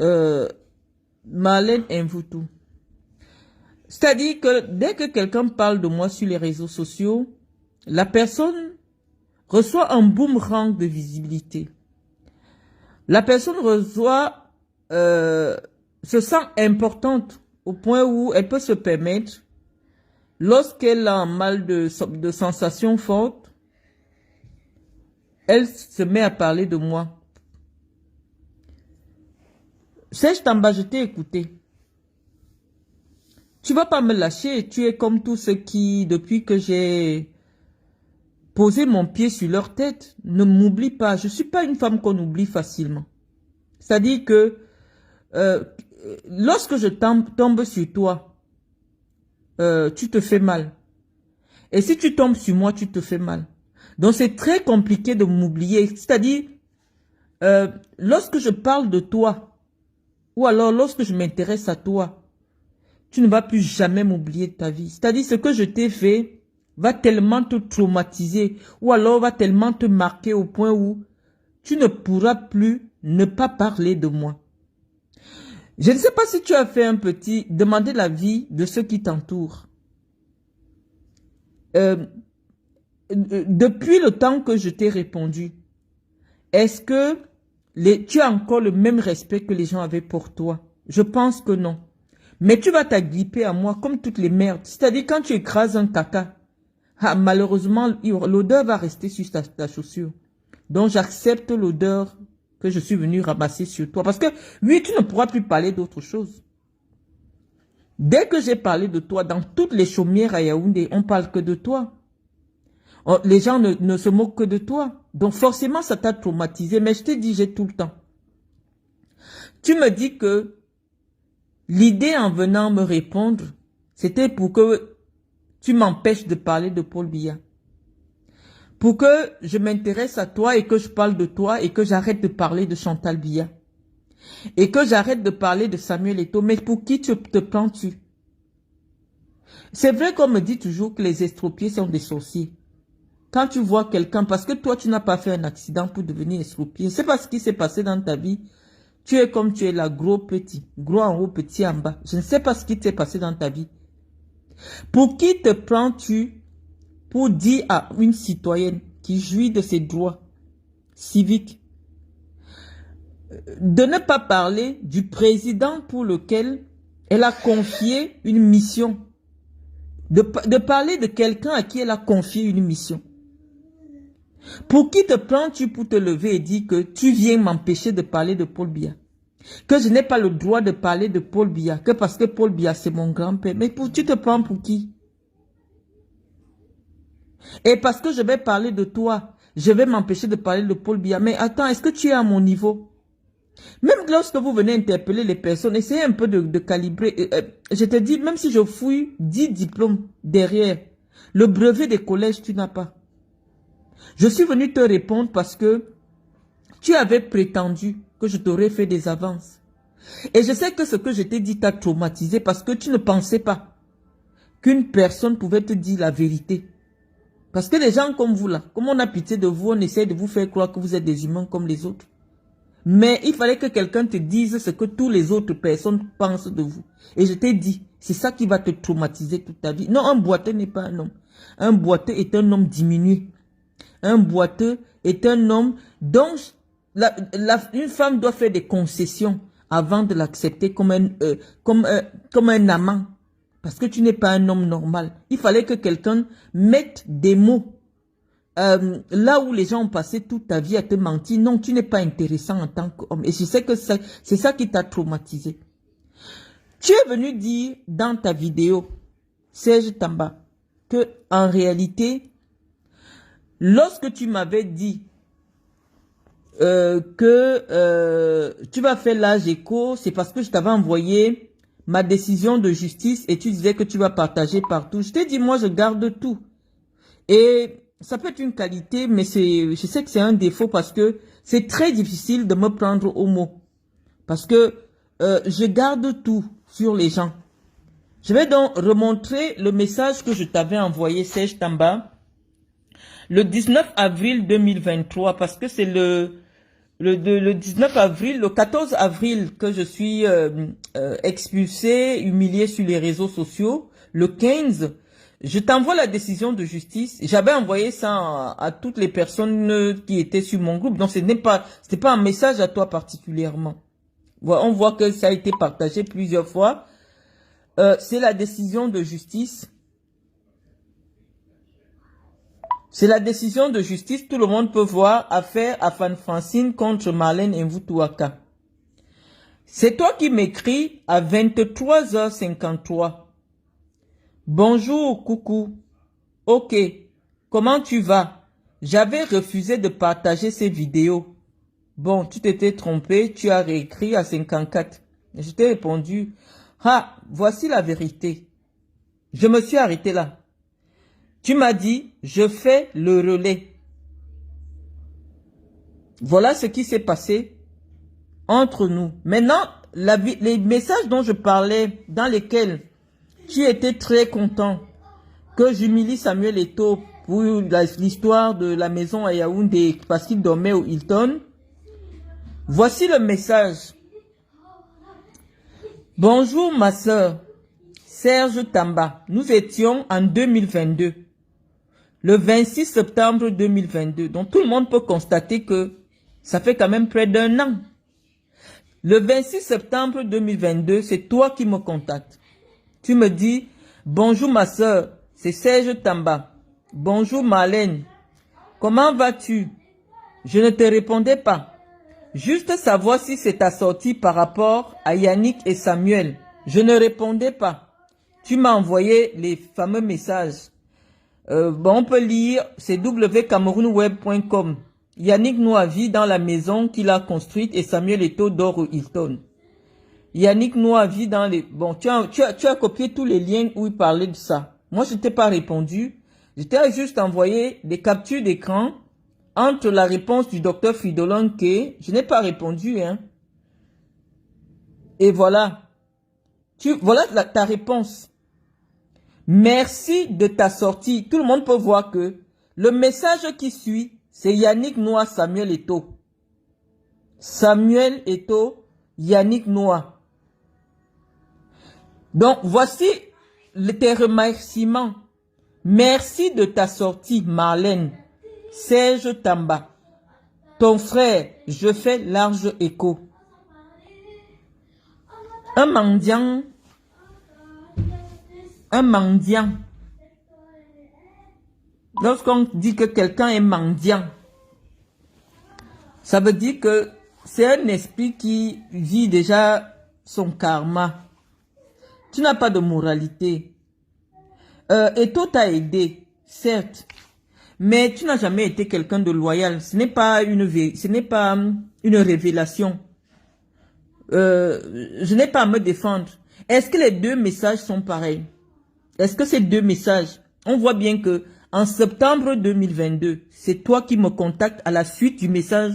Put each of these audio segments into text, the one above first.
euh, Marlène Mvutu. C'est-à-dire que dès que quelqu'un parle de moi sur les réseaux sociaux, la personne reçoit un boomerang de visibilité. La personne reçoit, se sent importante au point où elle peut se permettre, lorsqu'elle a un mal de sensations fortes, elle se met à parler de moi. Serge Tamba, je t'ai écouté. Tu vas pas me lâcher, tu es comme tous ceux qui, depuis que j'ai posé mon pied sur leur tête, ne m'oublie pas. Je suis pas une femme qu'on oublie facilement. C'est-à-dire que lorsque je tombe sur toi, tu te fais mal. Et si tu tombes sur moi, tu te fais mal. Donc c'est très compliqué de m'oublier. C'est-à-dire, lorsque je parle de toi, ou alors lorsque je m'intéresse à toi, tu ne vas plus jamais m'oublier de ta vie. C'est-à-dire, ce que je t'ai fait va tellement te traumatiser ou alors va tellement te marquer au point où tu ne pourras plus ne pas parler de moi. Je ne sais pas si tu as fait demander l'avis de ceux qui t'entourent. Depuis le temps que je t'ai répondu, est-ce que tu as encore le même respect que les gens avaient pour toi? Je pense que non. Mais tu vas t'agripper à moi comme toutes les merdes. C'est-à-dire quand tu écrases un caca, malheureusement, l'odeur va rester sur ta chaussure. Donc j'accepte l'odeur que je suis venu ramasser sur toi. Parce que oui, tu ne pourras plus parler d'autre chose. Dès que j'ai parlé de toi, dans toutes les chaumières à Yaoundé, on parle que de toi. Les gens ne se moquent que de toi. Donc forcément, ça t'a traumatisé. Mais je te dis, j'ai tout le temps. Tu me dis que l'idée en venant me répondre, c'était pour que tu m'empêches de parler de Paul Biya. Pour que je m'intéresse à toi et que je parle de toi et que j'arrête de parler de Chantal Biya. Et que j'arrête de parler de Samuel Eto'o. Mais pour qui te prends-tu? C'est vrai qu'on me dit toujours que les estropiés sont des sorciers. Quand tu vois quelqu'un, parce que toi tu n'as pas fait un accident pour devenir estropié, c'est pas ce qui s'est passé dans ta vie. Tu es comme tu es là, gros petit, gros en haut, petit en bas. Je ne sais pas ce qui s'est passé dans ta vie. Pour qui te prends-tu pour dire à une citoyenne qui jouit de ses droits civiques de ne pas parler du président pour lequel elle a confié une mission, de parler de quelqu'un à qui elle a confié une mission? Pour qui te prends-tu pour te lever et dire que tu viens m'empêcher de parler de Paul Biya? Que je n'ai pas le droit de parler de Paul Biya, que parce que Paul Biya c'est mon grand-père. Mais tu te prends pour qui? Et parce que je vais parler de toi, je vais m'empêcher de parler de Paul Biya. Mais attends, est-ce que tu es à mon niveau? Même lorsque vous venez interpeller les personnes, essayez un peu de calibrer. Je te dis, même si je fouille 10 diplômes derrière, le brevet des collèges, tu n'as pas. Je suis venu te répondre parce que tu avais prétendu que je t'aurais fait des avances. Et je sais que ce que je t'ai dit t'a traumatisé parce que tu ne pensais pas qu'une personne pouvait te dire la vérité. Parce que les gens comme vous là, comme on a pitié de vous, on essaie de vous faire croire que vous êtes des humains comme les autres. Mais il fallait que quelqu'un te dise ce que toutes les autres personnes pensent de vous. Et je t'ai dit, c'est ça qui va te traumatiser toute ta vie. Non, un boiteux n'est pas un homme. Un boiteux est un homme diminué. Un boiteux est un homme dont une femme doit faire des concessions avant de l'accepter comme un amant. Parce que tu n'es pas un homme normal. Il fallait que quelqu'un mette des mots. Là où les gens ont passé toute ta vie à te mentir, non, tu n'es pas intéressant en tant qu'homme. Et je sais que c'est ça qui t'a traumatisé. Tu es venu dire dans ta vidéo, Serge Tamba, que en réalité, lorsque tu m'avais dit que tu vas faire l'âge éco, c'est parce que je t'avais envoyé ma décision de justice et tu disais que tu vas partager partout. Je t'ai dit, moi, je garde tout. Et ça peut être une qualité, mais je sais que c'est un défaut parce que c'est très difficile de me prendre au mot. Parce que je garde tout sur les gens. Je vais donc remontrer le message que je t'avais envoyé, Serge Tamba, le 19 avril 2023, parce que c'est le 19 avril, le 14 avril que je suis expulsé, humilié sur les réseaux sociaux. Le 15, je t'envoie la décision de justice. J'avais envoyé ça à toutes les personnes qui étaient sur mon groupe. Donc c'était pas un message à toi particulièrement. On voit que ça a été partagé plusieurs fois. C'est la décision de justice. C'est la décision de justice, tout le monde peut voir, affaire Afan Francine contre Marlène Mvutouaka. C'est toi qui m'écris à 23h53. Bonjour, coucou. Ok, comment tu vas? J'avais refusé de partager ces vidéos. Bon, tu t'étais trompé, tu as réécrit à 54. Je t'ai répondu, ah, voici la vérité. Je me suis arrêté là. Tu m'as dit, je fais le relais. Voilà ce qui s'est passé entre nous. Maintenant, les messages dont je parlais, dans lesquels tu étais très content que j'humilie Samuel Eto'o pour l'histoire de la maison à Yaoundé parce qu'il dormait au Hilton. Voici le message. Bonjour ma soeur, Serge Tamba. Nous étions en 2022. Le 26 septembre 2022. Donc tout le monde peut constater que ça fait quand même près d'un an. Le 26 septembre 2022, c'est toi qui me contactes. Tu me dis, bonjour ma soeur, c'est Serge Tamba. Bonjour Marlène, comment vas-tu? Je ne te répondais pas. Juste savoir si c'est ta sortie par rapport à Yannick et Samuel. Je ne répondais pas. Tu m'as envoyé les fameux messages. On peut lire, c'est www.camerounweb.com. Yannick Noah vit dans la maison qu'il a construite et Samuel Eto'o dort au Hilton. Yannick Noah vit dans les... Bon, tu as copié tous les liens où il parlait de ça. Moi, je t'ai pas répondu. Je t'ai juste envoyé des captures d'écran entre la réponse du docteur Fridolin que je n'ai pas répondu, hein. Et voilà. Voilà ta réponse. Merci de ta sortie. Tout le monde peut voir que le message qui suit, c'est Yannick Noah, Samuel Eto'o. Samuel Eto'o, Yannick Noah. Donc, voici tes remerciements. Merci de ta sortie, Marlène. Serge Tamba. Ton frère, je fais large écho. Un mendiant. Un mendiant. Lorsqu'on dit que quelqu'un est mendiant, ça veut dire que c'est un esprit qui vit déjà son karma. Tu n'as pas de moralité. Eto'o t'a aidé, certes, mais tu n'as jamais été quelqu'un de loyal. Ce n'est pas une révélation. Je n'ai pas à me défendre. Est-ce que les deux messages sont pareils? Est-ce que ces deux messages, on voit bien que en septembre 2022, c'est toi qui me contactes à la suite du message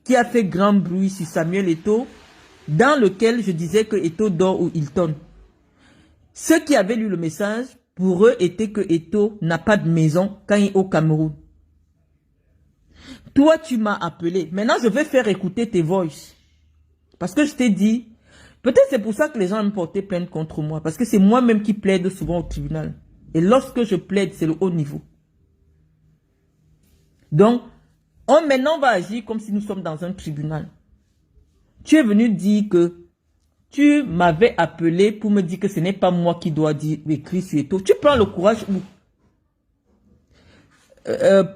qui a fait grand bruit sur Samuel Eto'o, dans lequel je disais que Eto'o dort au Hilton. Ceux qui avaient lu le message, pour eux, était que Eto'o n'a pas de maison quand il est au Cameroun. Toi, tu m'as appelé. Maintenant, je vais faire écouter tes voices. Parce que je t'ai dit, peut-être c'est pour ça que les gens me portaient plainte contre moi. Parce que c'est moi-même qui plaide souvent au tribunal. Et lorsque je plaide, c'est le haut niveau. Donc, maintenant on va agir comme si nous sommes dans un tribunal. Tu es venu dire que tu m'avais appelé pour me dire que ce n'est pas moi qui dois écrire sur Eto'o. Tu prends le courage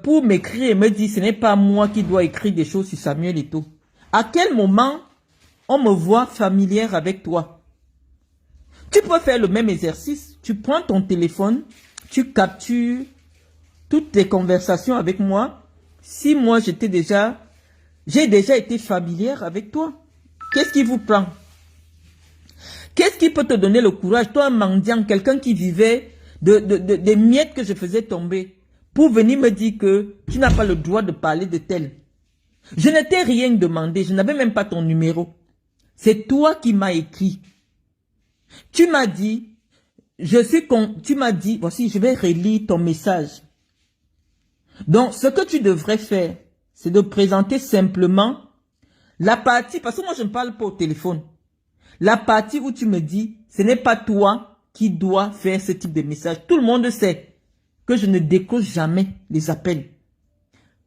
pour m'écrire et me dire ce n'est pas moi qui dois écrire des choses sur Samuel Eto'o. À quel moment on me voit familière avec toi? Tu peux faire le même exercice. Tu prends ton téléphone, tu captures toutes tes conversations avec moi. Si moi j'ai déjà été familière avec toi, qu'est-ce qui vous prend? Qu'est-ce qui peut te donner le courage, toi un mendiant, quelqu'un qui vivait des miettes que je faisais tomber, pour venir me dire que tu n'as pas le droit de parler de tel? Je ne t'ai rien demandé, je n'avais même pas ton numéro. C'est toi qui m'as écrit. Tu m'as dit, tu m'as dit, voici, je vais relire ton message. Donc, ce que tu devrais faire, c'est de présenter simplement La partie, parce que moi je ne parle pas au téléphone. La partie où tu me dis, ce n'est pas toi qui dois faire ce type de message. Tout le monde sait que je ne décroche jamais les appels.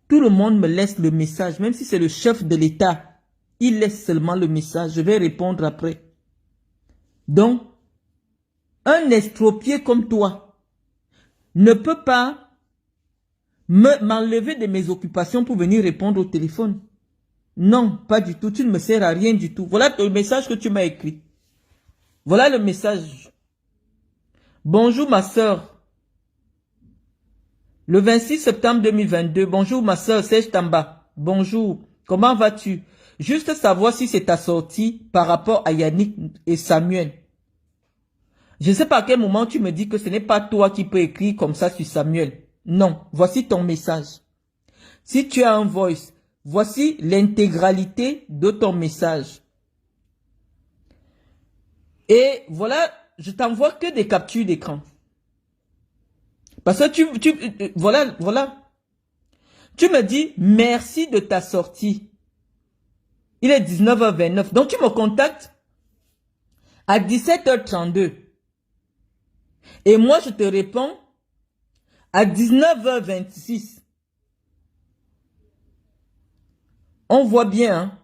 Tout le monde me laisse le message, même si c'est le chef de l'État. Il laisse seulement le message. Je vais répondre après. Donc, un estropié comme toi ne peut pas m'enlever de mes occupations pour venir répondre au téléphone. Non, pas du tout. Tu ne me sers à rien du tout. Voilà le message que tu m'as écrit. Voilà le message. Bonjour ma soeur. Le 26 septembre 2022. Bonjour ma soeur Serge Tamba. Bonjour. Comment vas-tu? Juste savoir si c'est ta sortie par rapport à Yannick et Samuel. Je ne sais pas à quel moment tu me dis que ce n'est pas toi qui peux écrire comme ça sur Samuel. Non, voici ton message. Si tu as un voice, voici l'intégralité de ton message. Et voilà, je t'envoie que des captures d'écran. Parce que voilà. Tu me dis merci de ta sortie. Il est 19h29. Donc tu me contactes à 17h32. Et moi je te réponds à 19h26. On voit bien, hein?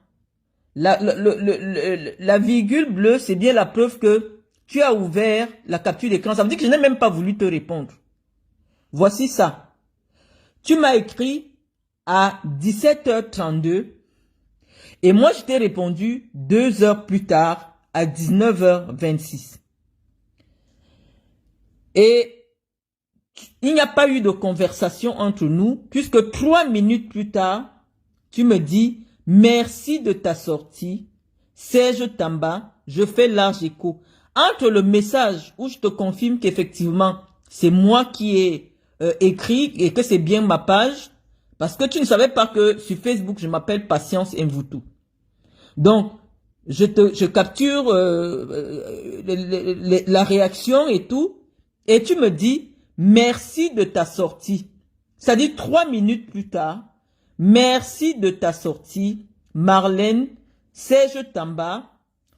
La virgule bleue, c'est bien la preuve que tu as ouvert la capture d'écran. Ça veut dire que je n'ai même pas voulu te répondre. Voici ça. Tu m'as écrit à 17h32 et moi je t'ai répondu 2 heures plus tard à 19h26. Et il n'y a pas eu de conversation entre nous puisque 3 minutes plus tard, tu me dis merci de ta sortie, Serge Tamba, je fais large écho. Entre le message où je te confirme qu'effectivement c'est moi qui ai écrit et que c'est bien ma page, parce que tu ne savais pas que sur Facebook je m'appelle Patience Mvutu. Donc je capture la réaction et tout, et tu me dis merci de ta sortie. Ça dit 3 minutes plus tard. Merci de ta sortie, Marlène, Serge Tamba,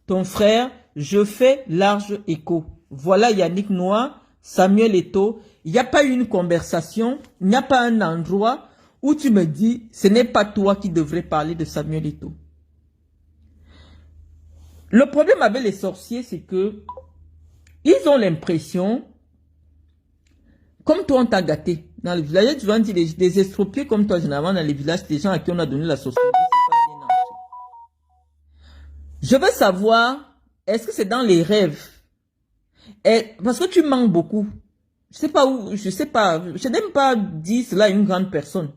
ton frère, je fais large écho. Voilà Yannick Noir, Samuel Eto'o. Il n'y a pas eu une conversation, il n'y a pas un endroit où tu me dis, ce n'est pas toi qui devrais parler de Samuel Eto'o. Le problème avec les sorciers, c'est que ils ont l'impression, comme toi on t'a gâté. Dans les villages, tu vas dire des estropiés comme toi, généralement dans les villages, des gens à qui on a donné la sorcellerie, c'est pas bien ancré. Je veux savoir, est-ce que c'est dans les rêves? Parce que tu manques beaucoup. Je sais pas où, je n'aime pas dire cela à une grande personne.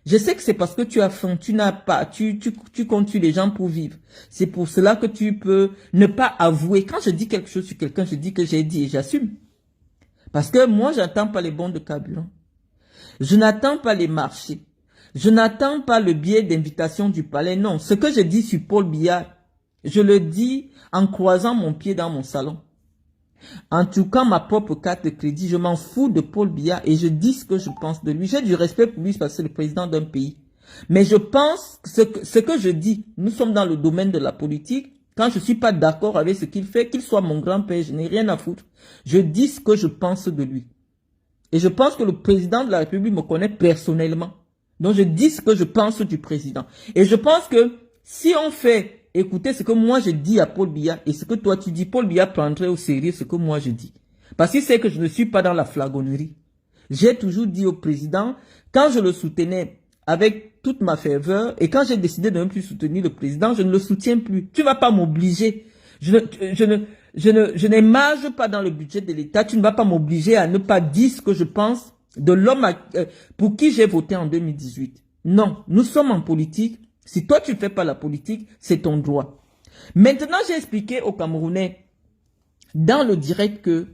Je sais que c'est parce que tu as faim, tu n'as pas, tu comptes sur les gens pour vivre. C'est pour cela que tu peux ne pas avouer. Quand je dis quelque chose sur quelqu'un, je dis que j'ai dit et j'assume. Parce que moi, j'attends pas les bons de carburant. Je n'attends pas les marchés. Je n'attends pas le billet d'invitation du palais. Non, ce que je dis sur Paul Biya, je le dis en croisant mon pied dans mon salon. En tout cas, ma propre carte de crédit, je m'en fous de Paul Biya et je dis ce que je pense de lui. J'ai du respect pour lui parce que c'est le président d'un pays. Mais je pense que ce que je dis, nous sommes dans le domaine de la politique. Quand je ne suis pas d'accord avec ce qu'il fait, qu'il soit mon grand-père, je n'ai rien à foutre. Je dis ce que je pense de lui. Et je pense que le président de la République me connaît personnellement. Donc je dis ce que je pense du président. Et je pense que si on fait écouter ce que moi je dis à Paul Biya et ce que toi tu dis, Paul Biya prendrait au sérieux ce que moi je dis. Parce qu'il sait que je ne suis pas dans la flagonnerie. J'ai toujours dit au président, quand je le soutenais avec toute ma ferveur, et quand j'ai décidé de ne plus soutenir le président, je ne le soutiens plus. Tu ne vas pas m'obliger. Je n'émarge pas dans le budget de l'État. Tu ne vas pas m'obliger à ne pas dire ce que je pense de l'homme pour qui j'ai voté en 2018. Non, nous sommes en politique. Si toi, tu ne fais pas la politique, c'est ton droit. Maintenant, j'ai expliqué aux Camerounais dans le direct que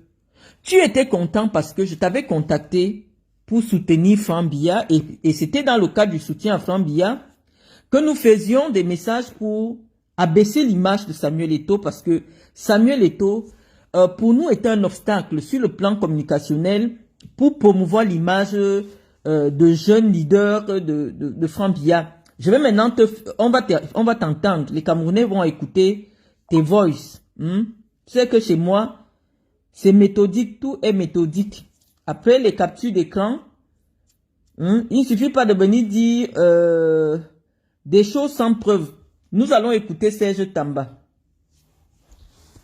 tu étais content parce que je t'avais contacté pour soutenir Franck Biya et c'était dans le cadre du soutien à Franck Biya que nous faisions des messages pour abaisser l'image de Samuel Eto'o parce que Samuel Eto'o, pour nous, est un obstacle sur le plan communicationnel pour promouvoir l'image de jeunes leaders de Franck Biya. Je vais maintenant on va t'entendre. Les Camerounais vont écouter tes voices. Tu sais que chez moi, c'est méthodique, tout est méthodique. Après les captures d'écran, il ne suffit pas de venir dire des choses sans preuve. Nous allons écouter Serge Tamba.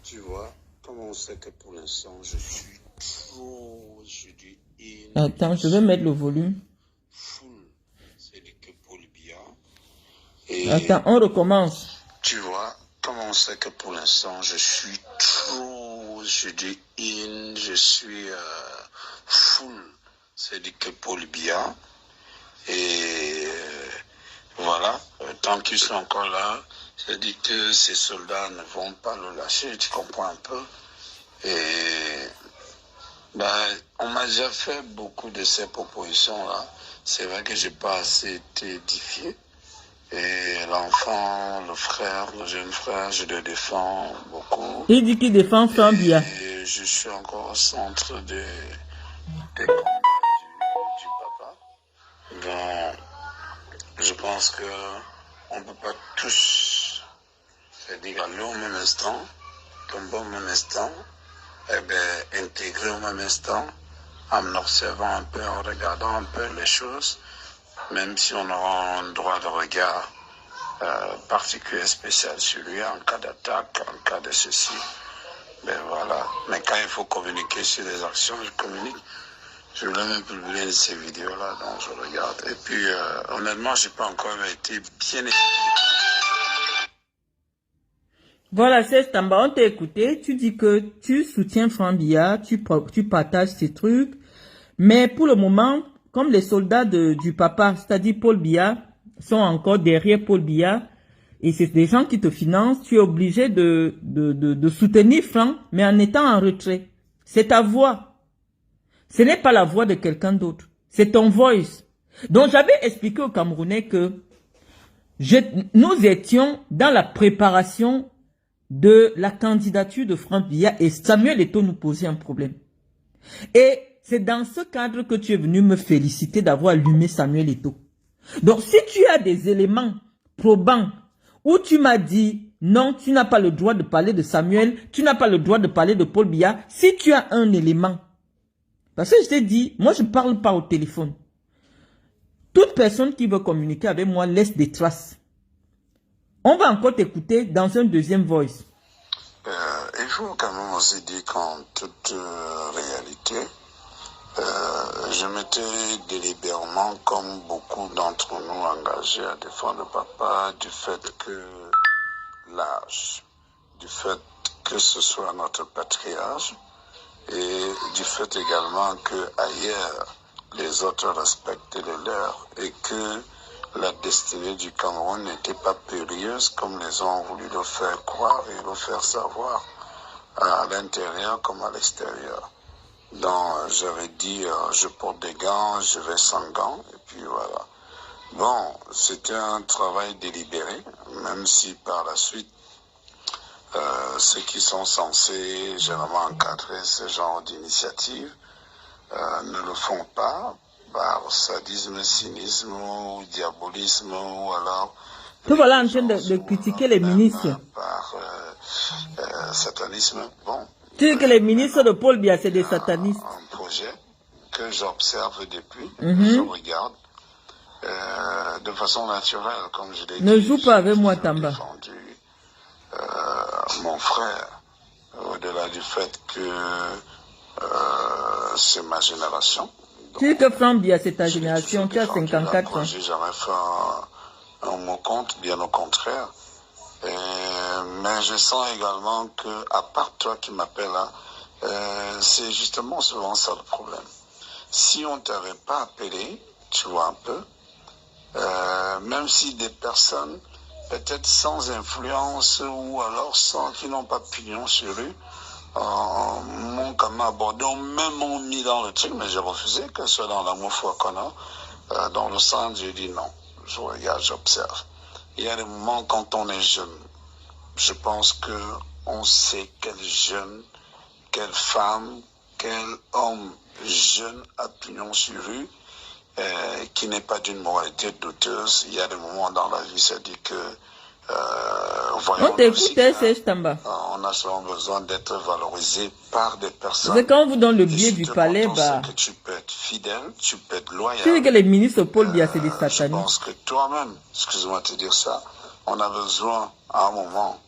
Tu vois, comme on sait que pour l'instant, je suis trop, je dis, Attends, je vais mettre le volume. full, c'est du que Paul Biya. Et Attends, on recommence. tu vois, comme on sait que pour l'instant, je suis trop, je dis, je suis full, c'est du que Paul Biya. Et voilà, tant qu'ils sont encore là, c'est dit que ces soldats ne vont pas le lâcher, tu comprends un peu. Et ben, on m'a déjà fait beaucoup de ces propositions-là. C'est vrai que j'ai pas assez été édifié. Et l'enfant, le frère, le jeune frère, je le défends beaucoup. Il dit qu'il défend Franck Biya. Et je suis encore au centre des combats du papa. Donc, je pense que on ne peut pas tous, c'est-à-dire aller au même instant, tomber au même instant, et bien, intégrer au même instant, en observant un peu, en regardant un peu les choses, même si on aura un droit de regard particulier, spécial sur lui, en cas d'attaque, en cas de ceci. Ben voilà. Mais quand il faut communiquer sur les actions, je communique. Je voulais même publier ces vidéos-là, donc je regarde. Et puis, honnêtement, je n'ai pas encore été bien écouté. Voilà, Serge Tamba, on t'a écouté. Tu dis que tu soutiens Franck Biya, tu partages ces trucs. Mais pour le moment, comme les soldats du papa, c'est-à-dire Paul Biya, sont encore derrière Paul Biya, et c'est des gens qui te financent, tu es obligé de soutenir Franck, mais en étant en retrait. C'est ta voix. Ce n'est pas la voix de quelqu'un d'autre. C'est ton voice. Donc j'avais expliqué aux Camerounais que nous étions dans la préparation de la candidature de Franck Biya et Samuel Eto'o nous posait un problème. Et c'est dans ce cadre que tu es venu me féliciter d'avoir allumé Samuel Eto'o. Donc si tu as des éléments probants où tu m'as dit non, tu n'as pas le droit de parler de Samuel, tu n'as pas le droit de parler de Paul Biya, si tu as un élément, parce que je t'ai dit, moi je ne parle pas au téléphone. Toute personne qui veut communiquer avec moi laisse des traces. On va encore t'écouter dans un deuxième voice. Il faut quand même aussi dire qu'en toute réalité, je m'étais délibérément, comme beaucoup d'entre nous, engagés à défendre papa du fait que l'âge, du fait que ce soit notre patriarche et du fait également que ailleurs les autres respectent les leurs et que la destinée du Cameroun n'était pas périlleuse comme les ont voulu le faire croire et le faire savoir à l'intérieur comme à l'extérieur. Donc j'avais dit je porte des gants, je vais sans gants et puis voilà. Bon, c'était un travail délibéré, même si par la suite ceux qui sont censés généralement encadrer ce genre d'initiative ne le font pas par sadisme, cynisme ou diabolisme ou alors... Tu voilà en train de critiquer les ministres. Par satanisme, bon. Tu dis que les ministres de Paul Biya, c'est des satanistes. Un projet que j'observe depuis, je regarde de façon naturelle, comme je l'ai dit. Ne joue pas avec moi, Tamba. Défendu mon frère, au-delà du fait que c'est ma génération. Tu dis que Franck Biya, c'est ta génération, tu as 54 ans. J'ai jamais fait un mot contre, bien au contraire. Mais je sens également que, à part toi qui m'appelles là, c'est justement souvent ça le problème. Si on ne t'avait pas appelé, tu vois un peu, même si des personnes, peut-être sans influence ou alors sans, qui n'ont pas pignon sur eux, m'ont quand même abordé, même m'ont mis dans le truc, mais j'ai refusé que ce soit dans l'amour foi qu'on a. Dans le sens, j'ai dit non, je regarde, j'observe. Il y a des moments quand on est jeune, je pense que on sait quel jeune, quelle femme, quel homme jeune a pignon sur rue qui n'est pas d'une moralité douteuse. Il y a des moments dans la vie, c'est-à-dire que on t'écoute, Serge Tamba. On a souvent besoin d'être valorisé par des personnes. C'est quand on vous donne le billet du palais, bah. Que tu peux être fidèle, tu peux être loyal. Tu dis que les ministres Paul Biya, c'est des satanistes. Je pense que toi-même, excuse-moi de te dire ça, on a besoin à un moment,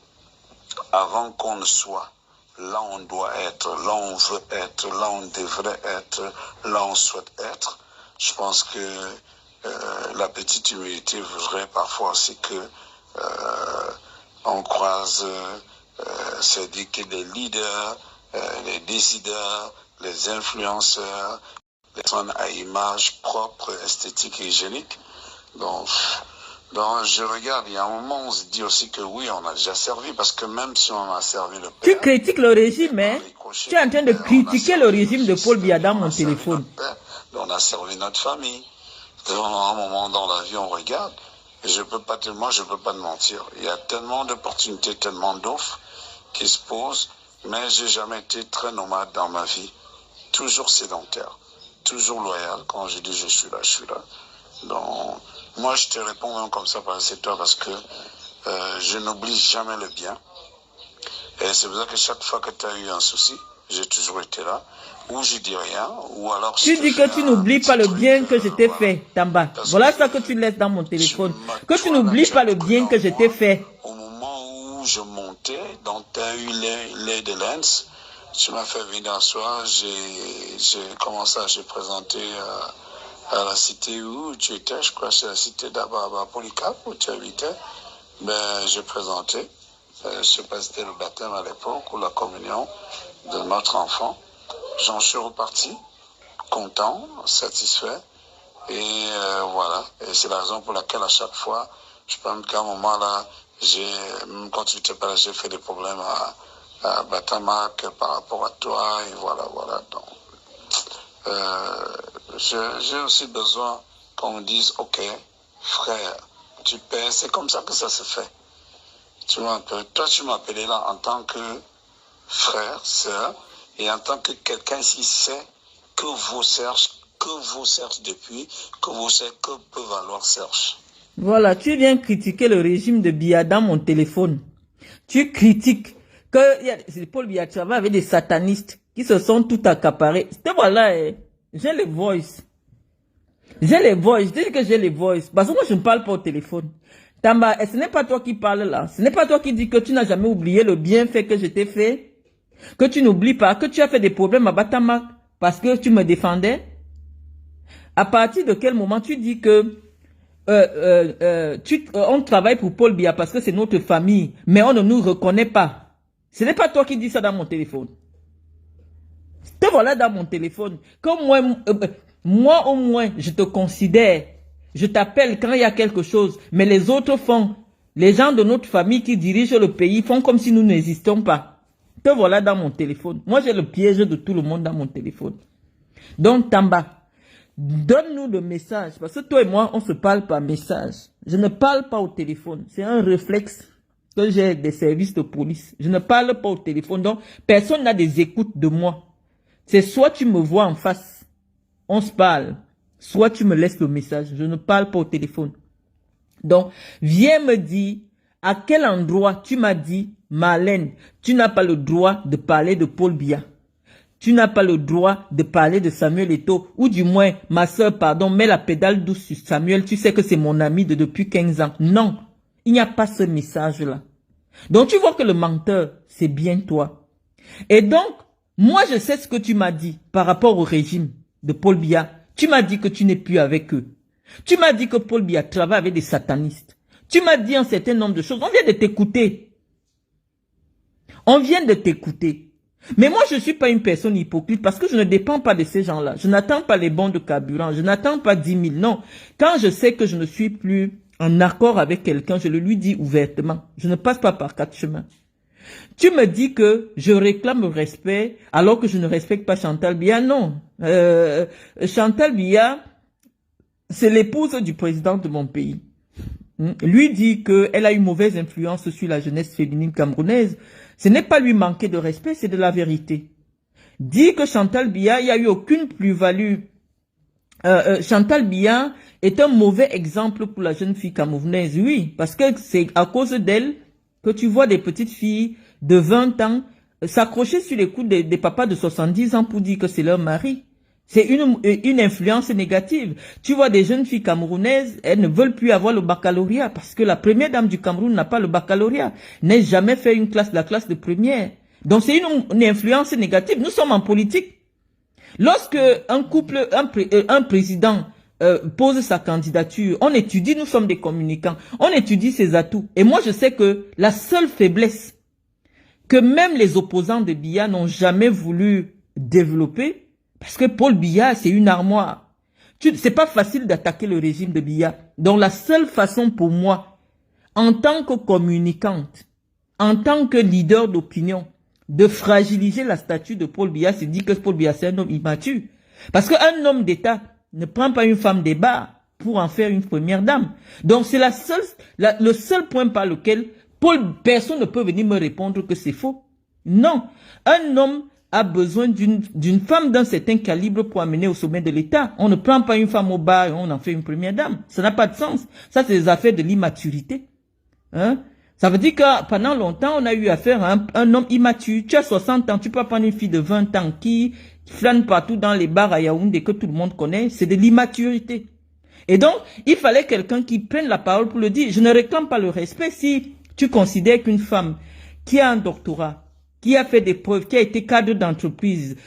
avant qu'on ne soit là où on doit être, là où on veut être, là où on devrait être, là où on souhaite être. Je pense que la petite humilité voudrait parfois aussi que on croise, c'est-à-dire que les leaders, les décideurs, les influenceurs, les personnes à image propre, esthétique et hygiénique. Donc, je regarde, il y a un moment où on se dit aussi que oui, on a déjà servi, parce que même si on a servi le père... Tu critiques le régime, hein? Tu es en train de critiquer le régime de Paul Biya dans mon téléphone. On a servi notre famille. Donc, à un moment dans la vie, on regarde. Et moi, je peux pas te mentir. Il y a tellement d'opportunités, tellement d'offres qui se posent, mais j'ai jamais été très nomade dans ma vie. Toujours sédentaire, toujours loyal. Quand je dis je suis là, je suis là. Donc, moi, je te réponds même comme ça, c'est toi, parce que je n'oublie jamais le bien. Et c'est pour ça que chaque fois que tu as eu un souci, j'ai toujours été là. Ou je dis rien, ou alors... Tu dis que tu n'oublies pas le bien que je t'ai fait, Tamba. Voilà ça que tu laisses dans mon téléphone. Que tu n'oublies pas le bien que je t'ai fait. Au moment où je montais, donc tu as eu les de Lens, tu m'as fait venir un soir, j'ai présenté à la cité où tu étais, je crois que c'est la cité d'Ababa Polycap où tu habitais. Ben, j'ai présenté, je ne sais pas si c'était le baptême à l'époque ou la communion de notre enfant. J'en suis reparti, content, satisfait, et voilà. Et c'est la raison pour laquelle à chaque fois, je pense qu'à un moment là, même quand tu t'es pas là, j'ai fait des problèmes à Batamac par rapport à toi, et voilà. Donc, j'ai aussi besoin qu'on me dise, ok, frère, tu paies, c'est comme ça que ça se fait. Tu vois un peu, toi tu m'as appelé là en tant que frère, sœur, et en tant que quelqu'un qui sait que vaut Serge depuis, que vous savez que peut valoir Serge. Voilà, tu viens critiquer le régime de Biya dans mon téléphone. Tu critiques que Paul Biya travaille avec des satanistes qui se sont tout accaparés. Voilà, j'ai les voice. J'ai les voice, je dis que j'ai les voice. Parce que moi je ne parle pas au téléphone. Tamba, ce n'est pas toi qui parles là. Ce n'est pas toi qui dis que tu n'as jamais oublié le bienfait que je t'ai fait. Que tu n'oublies pas que tu as fait des problèmes à Batamac parce que tu me défendais. À partir de quel moment tu dis que on travaille pour Paul Biya parce que c'est notre famille, mais on ne nous reconnaît pas. Ce n'est pas toi qui dis ça dans mon téléphone. Te voilà dans mon téléphone. Comme moi au moins, je te considère. Je t'appelle quand il y a quelque chose, mais les autres font. Les gens de notre famille qui dirigent le pays font comme si nous n'existions pas. Te voilà dans mon téléphone. Moi, j'ai le piège de tout le monde dans mon téléphone. Donc, Tamba, donne-nous le message. Parce que toi et moi, on se parle par message. Je ne parle pas au téléphone. C'est un réflexe que j'ai des services de police. Je ne parle pas au téléphone. Donc, personne n'a des écoutes de moi. C'est soit tu me vois en face, on se parle. Soit tu me laisses le message. Je ne parle pas au téléphone. Donc, viens me dire à quel endroit tu m'as dit, Marlène, tu n'as pas le droit de parler de Paul Biya. Tu n'as pas le droit de parler de Samuel Eto'o. Ou du moins, ma soeur, pardon, mets la pédale douce sur Samuel. Tu sais que c'est mon ami de depuis 15 ans. Non, il n'y a pas ce message-là. Donc, tu vois que le menteur, c'est bien toi. Et donc, moi, je sais ce que tu m'as dit par rapport au régime de Paul Biya. Tu m'as dit que tu n'es plus avec eux. Tu m'as dit que Paul Biya travaille avec des satanistes. Tu m'as dit un certain nombre de choses. On vient de t'écouter. On vient de t'écouter. Mais moi, je ne suis pas une personne hypocrite parce que je ne dépends pas de ces gens-là. Je n'attends pas les bons de carburant. Je n'attends pas 10 000. Non. Quand je sais que je ne suis plus en accord avec quelqu'un, je le lui dis ouvertement. Je ne passe pas par quatre chemins. Tu me dis que je réclame le respect alors que je ne respecte pas Chantal Biya. Non. Chantal Biya, c'est l'épouse du président de mon pays. Lui dit qu'elle a eu mauvaise influence sur la jeunesse féminine camerounaise. Ce n'est pas lui manquer de respect, c'est de la vérité. Dit que Chantal Biya, il n'y a eu aucune plus-value Chantal Biya est un mauvais exemple pour la jeune fille camerounaise, oui, parce que c'est à cause d'elle que tu vois des petites filles de 20 ans s'accrocher sur les coudes des papas de 70 ans pour dire que c'est leur mari. C'est une influence négative. Tu vois des jeunes filles camerounaises, elles ne veulent plus avoir le baccalauréat parce que la première dame du Cameroun n'a pas le baccalauréat, n'a jamais fait la classe de première. Donc c'est une influence négative. Nous sommes en politique. Lorsque un couple, un président pose sa candidature, on étudie, nous sommes des communicants, on étudie ses atouts. Et moi je sais que la seule faiblesse que même les opposants de Biya n'ont jamais voulu développer, parce que Paul Biya, c'est une armoire. C'est pas facile d'attaquer le régime de Biya. Donc la seule façon pour moi, en tant que communicante, en tant que leader d'opinion, de fragiliser la statue de Paul Biya, c'est dire que Paul Biya, c'est un homme immature. Parce qu'un homme d'État ne prend pas une femme des bars pour en faire une première dame. Donc c'est le seul point par lequel personne ne peut venir me répondre que c'est faux. Non, un homme a besoin d'une femme d'un certain calibre pour amener au sommet de l'État. On ne prend pas une femme au bar et on en fait une première dame. Ça n'a pas de sens. Ça, c'est des affaires de l'immaturité. Hein? Ça veut dire que pendant longtemps, on a eu affaire à un homme immature. Tu as 60 ans, tu peux prendre une fille de 20 ans qui flâne partout dans les bars à Yaoundé que tout le monde connaît. C'est de l'immaturité. Et donc, il fallait quelqu'un qui prenne la parole pour le dire. Je ne réclame pas le respect si tu considères qu'une femme qui a un doctorat, qui a fait des preuves, qui a été cadre d'entreprise,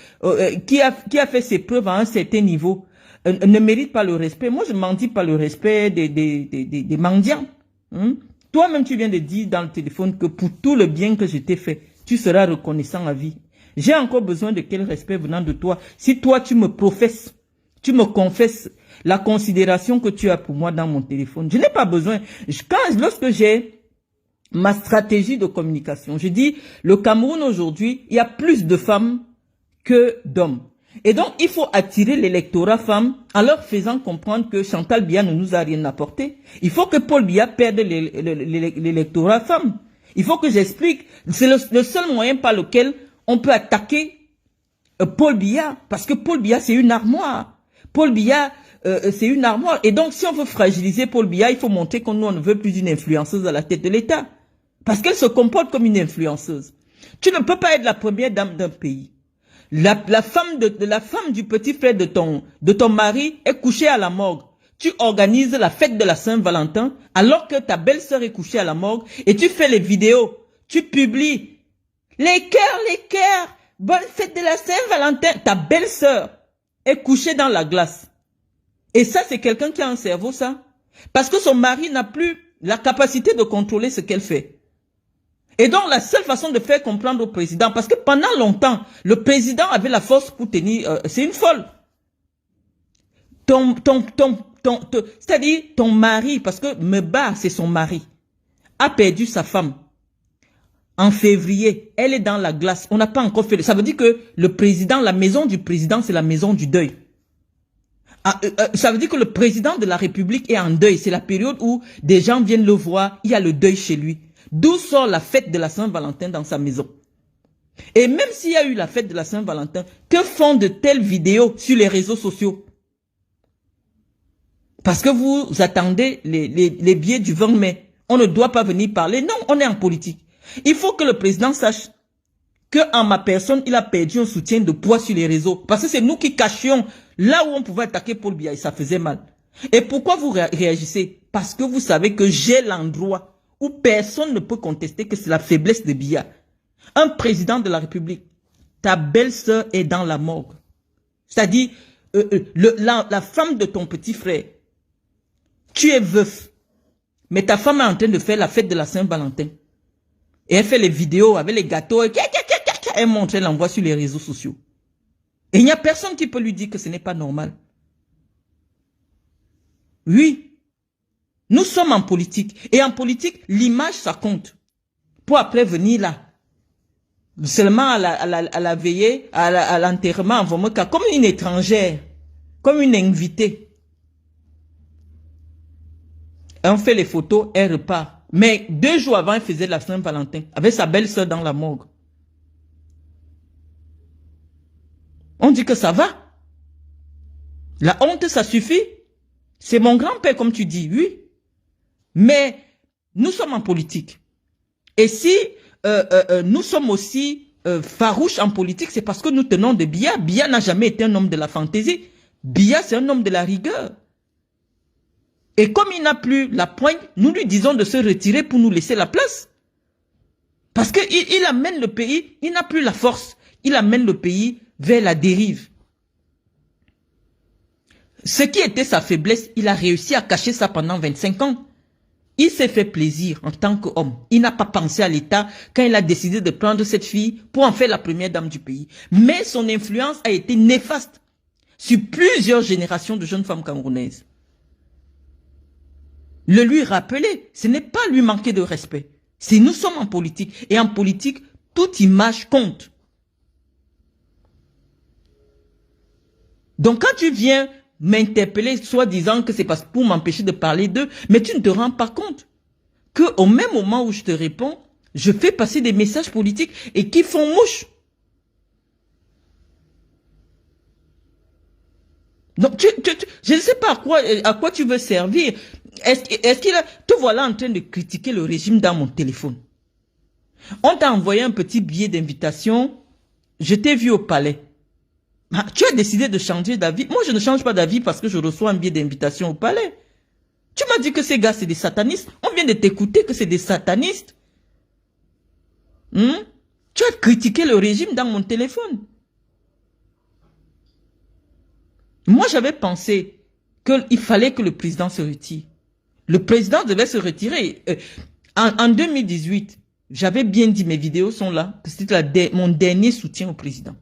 qui a fait ses preuves à un certain niveau, ne mérite pas le respect. Moi, je ne m'en dis pas le respect des mendiants. Hein? Toi-même, tu viens de dire dans le téléphone que pour tout le bien que je t'ai fait, tu seras reconnaissant à vie. J'ai encore besoin de quel respect venant de toi? Si toi, tu me professes, tu me confesses la considération que tu as pour moi dans mon téléphone, je n'ai pas besoin. Lorsque j'ai ma stratégie de communication, je dis, le Cameroun aujourd'hui, il y a plus de femmes que d'hommes. Et donc, il faut attirer l'électorat femme en leur faisant comprendre que Chantal Biya ne nous a rien apporté. Il faut que Paul Biya perde l'électorat femme. Il faut que j'explique. C'est le seul moyen par lequel on peut attaquer Paul Biya. Parce que Paul Biya, c'est une armoire. Paul Biya, c'est une armoire. Et donc, si on veut fragiliser Paul Biya, il faut montrer qu'on on ne veut plus d'une influenceuse à la tête de l'État. Parce qu'elle se comporte comme une influenceuse. Tu ne peux pas être la première dame d'un pays. La femme du petit frère de ton mari est couchée à la morgue. Tu organises la fête de la Saint-Valentin alors que ta belle-sœur est couchée à la morgue et tu fais les vidéos. Tu publies les cœurs, bonne fête de la Saint-Valentin. Ta belle-sœur est couchée dans la glace. Et ça, c'est quelqu'un qui a un cerveau, ça. Parce que son mari n'a plus la capacité de contrôler ce qu'elle fait. Et donc, la seule façon de faire comprendre au président, parce que pendant longtemps, le président avait la force pour tenir, c'est une folle. C'est-à-dire, ton mari, parce que Meba, c'est son mari, a perdu sa femme. En février, elle est dans la glace. On n'a pas encore fait. Ça veut dire que le président, la maison du président, c'est la maison du deuil. Ça veut dire que le président de la République est en deuil. C'est la période où des gens viennent le voir, il y a le deuil chez lui. D'où sort la fête de la Saint-Valentin dans sa maison? Et même s'il y a eu la fête de la Saint-Valentin, que font de telles vidéos sur les réseaux sociaux? Parce que vous attendez les billets du 20 mai. On ne doit pas venir parler. Non, on est en politique. Il faut que le président sache que en ma personne, il a perdu un soutien de poids sur les réseaux. Parce que c'est nous qui cachions là où on pouvait attaquer Paul Biya et ça faisait mal. Et pourquoi vous réagissez? Parce que vous savez que j'ai l'endroit où personne ne peut contester que c'est la faiblesse de Biya. Un président de la République, ta belle-sœur est dans la morgue. C'est-à-dire, la femme de ton petit frère, tu es veuf, mais ta femme est en train de faire la fête de la Saint-Valentin. Et elle fait les vidéos avec les gâteaux, et elle montre, elle l'envoie sur les réseaux sociaux. Et il n'y a personne qui peut lui dire que ce n'est pas normal. Oui. Nous sommes en politique. Et en politique, l'image, ça compte. Pour après venir là. Seulement à la veillée, à l'enterrement en Vomoka, comme une étrangère. Comme une invitée. On fait les photos, elle repart. Mais 2 jours avant, elle faisait la Saint-Valentin. Avec sa belle-sœur dans la morgue. On dit que ça va. La honte, ça suffit. C'est mon grand-père, comme tu dis, oui. Mais nous sommes en politique. Et si nous sommes aussi farouches en politique, c'est parce que nous tenons de Biya. Biya n'a jamais été un homme de la fantaisie. Biya, c'est un homme de la rigueur. Et comme il n'a plus la poigne, nous lui disons de se retirer pour nous laisser la place. Parce qu'il amène le pays, il n'a plus la force. Il amène le pays vers la dérive. Ce qui était sa faiblesse, il a réussi à cacher ça pendant 25 ans. Il s'est fait plaisir en tant qu'homme. Il n'a pas pensé à l'État quand il a décidé de prendre cette fille pour en faire la première dame du pays. Mais son influence a été néfaste sur plusieurs générations de jeunes femmes camerounaises. Le lui rappeler, ce n'est pas lui manquer de respect. C'est nous sommes en politique. Et en politique, toute image compte. Donc quand tu viens m'interpeller, soit disant que c'est pour m'empêcher de parler d'eux, mais tu ne te rends pas compte qu'au même moment où je te réponds, je fais passer des messages politiques et qui font mouche. Donc, je ne sais pas à quoi tu veux servir. Est-ce qu'il a... Te voilà en train de critiquer le régime dans mon téléphone. On t'a envoyé un petit billet d'invitation. Je t'ai vu au palais. Ah, tu as décidé de changer d'avis. Moi, je ne change pas d'avis parce que je reçois un billet d'invitation au palais. Tu m'as dit que ces gars, c'est des satanistes. On vient de t'écouter que c'est des satanistes. Tu as critiqué le régime dans mon téléphone. Moi, j'avais pensé qu'il fallait que le président se retire. Le président devait se retirer. En 2018, j'avais bien dit, mes vidéos sont là, que c'était mon dernier soutien au président.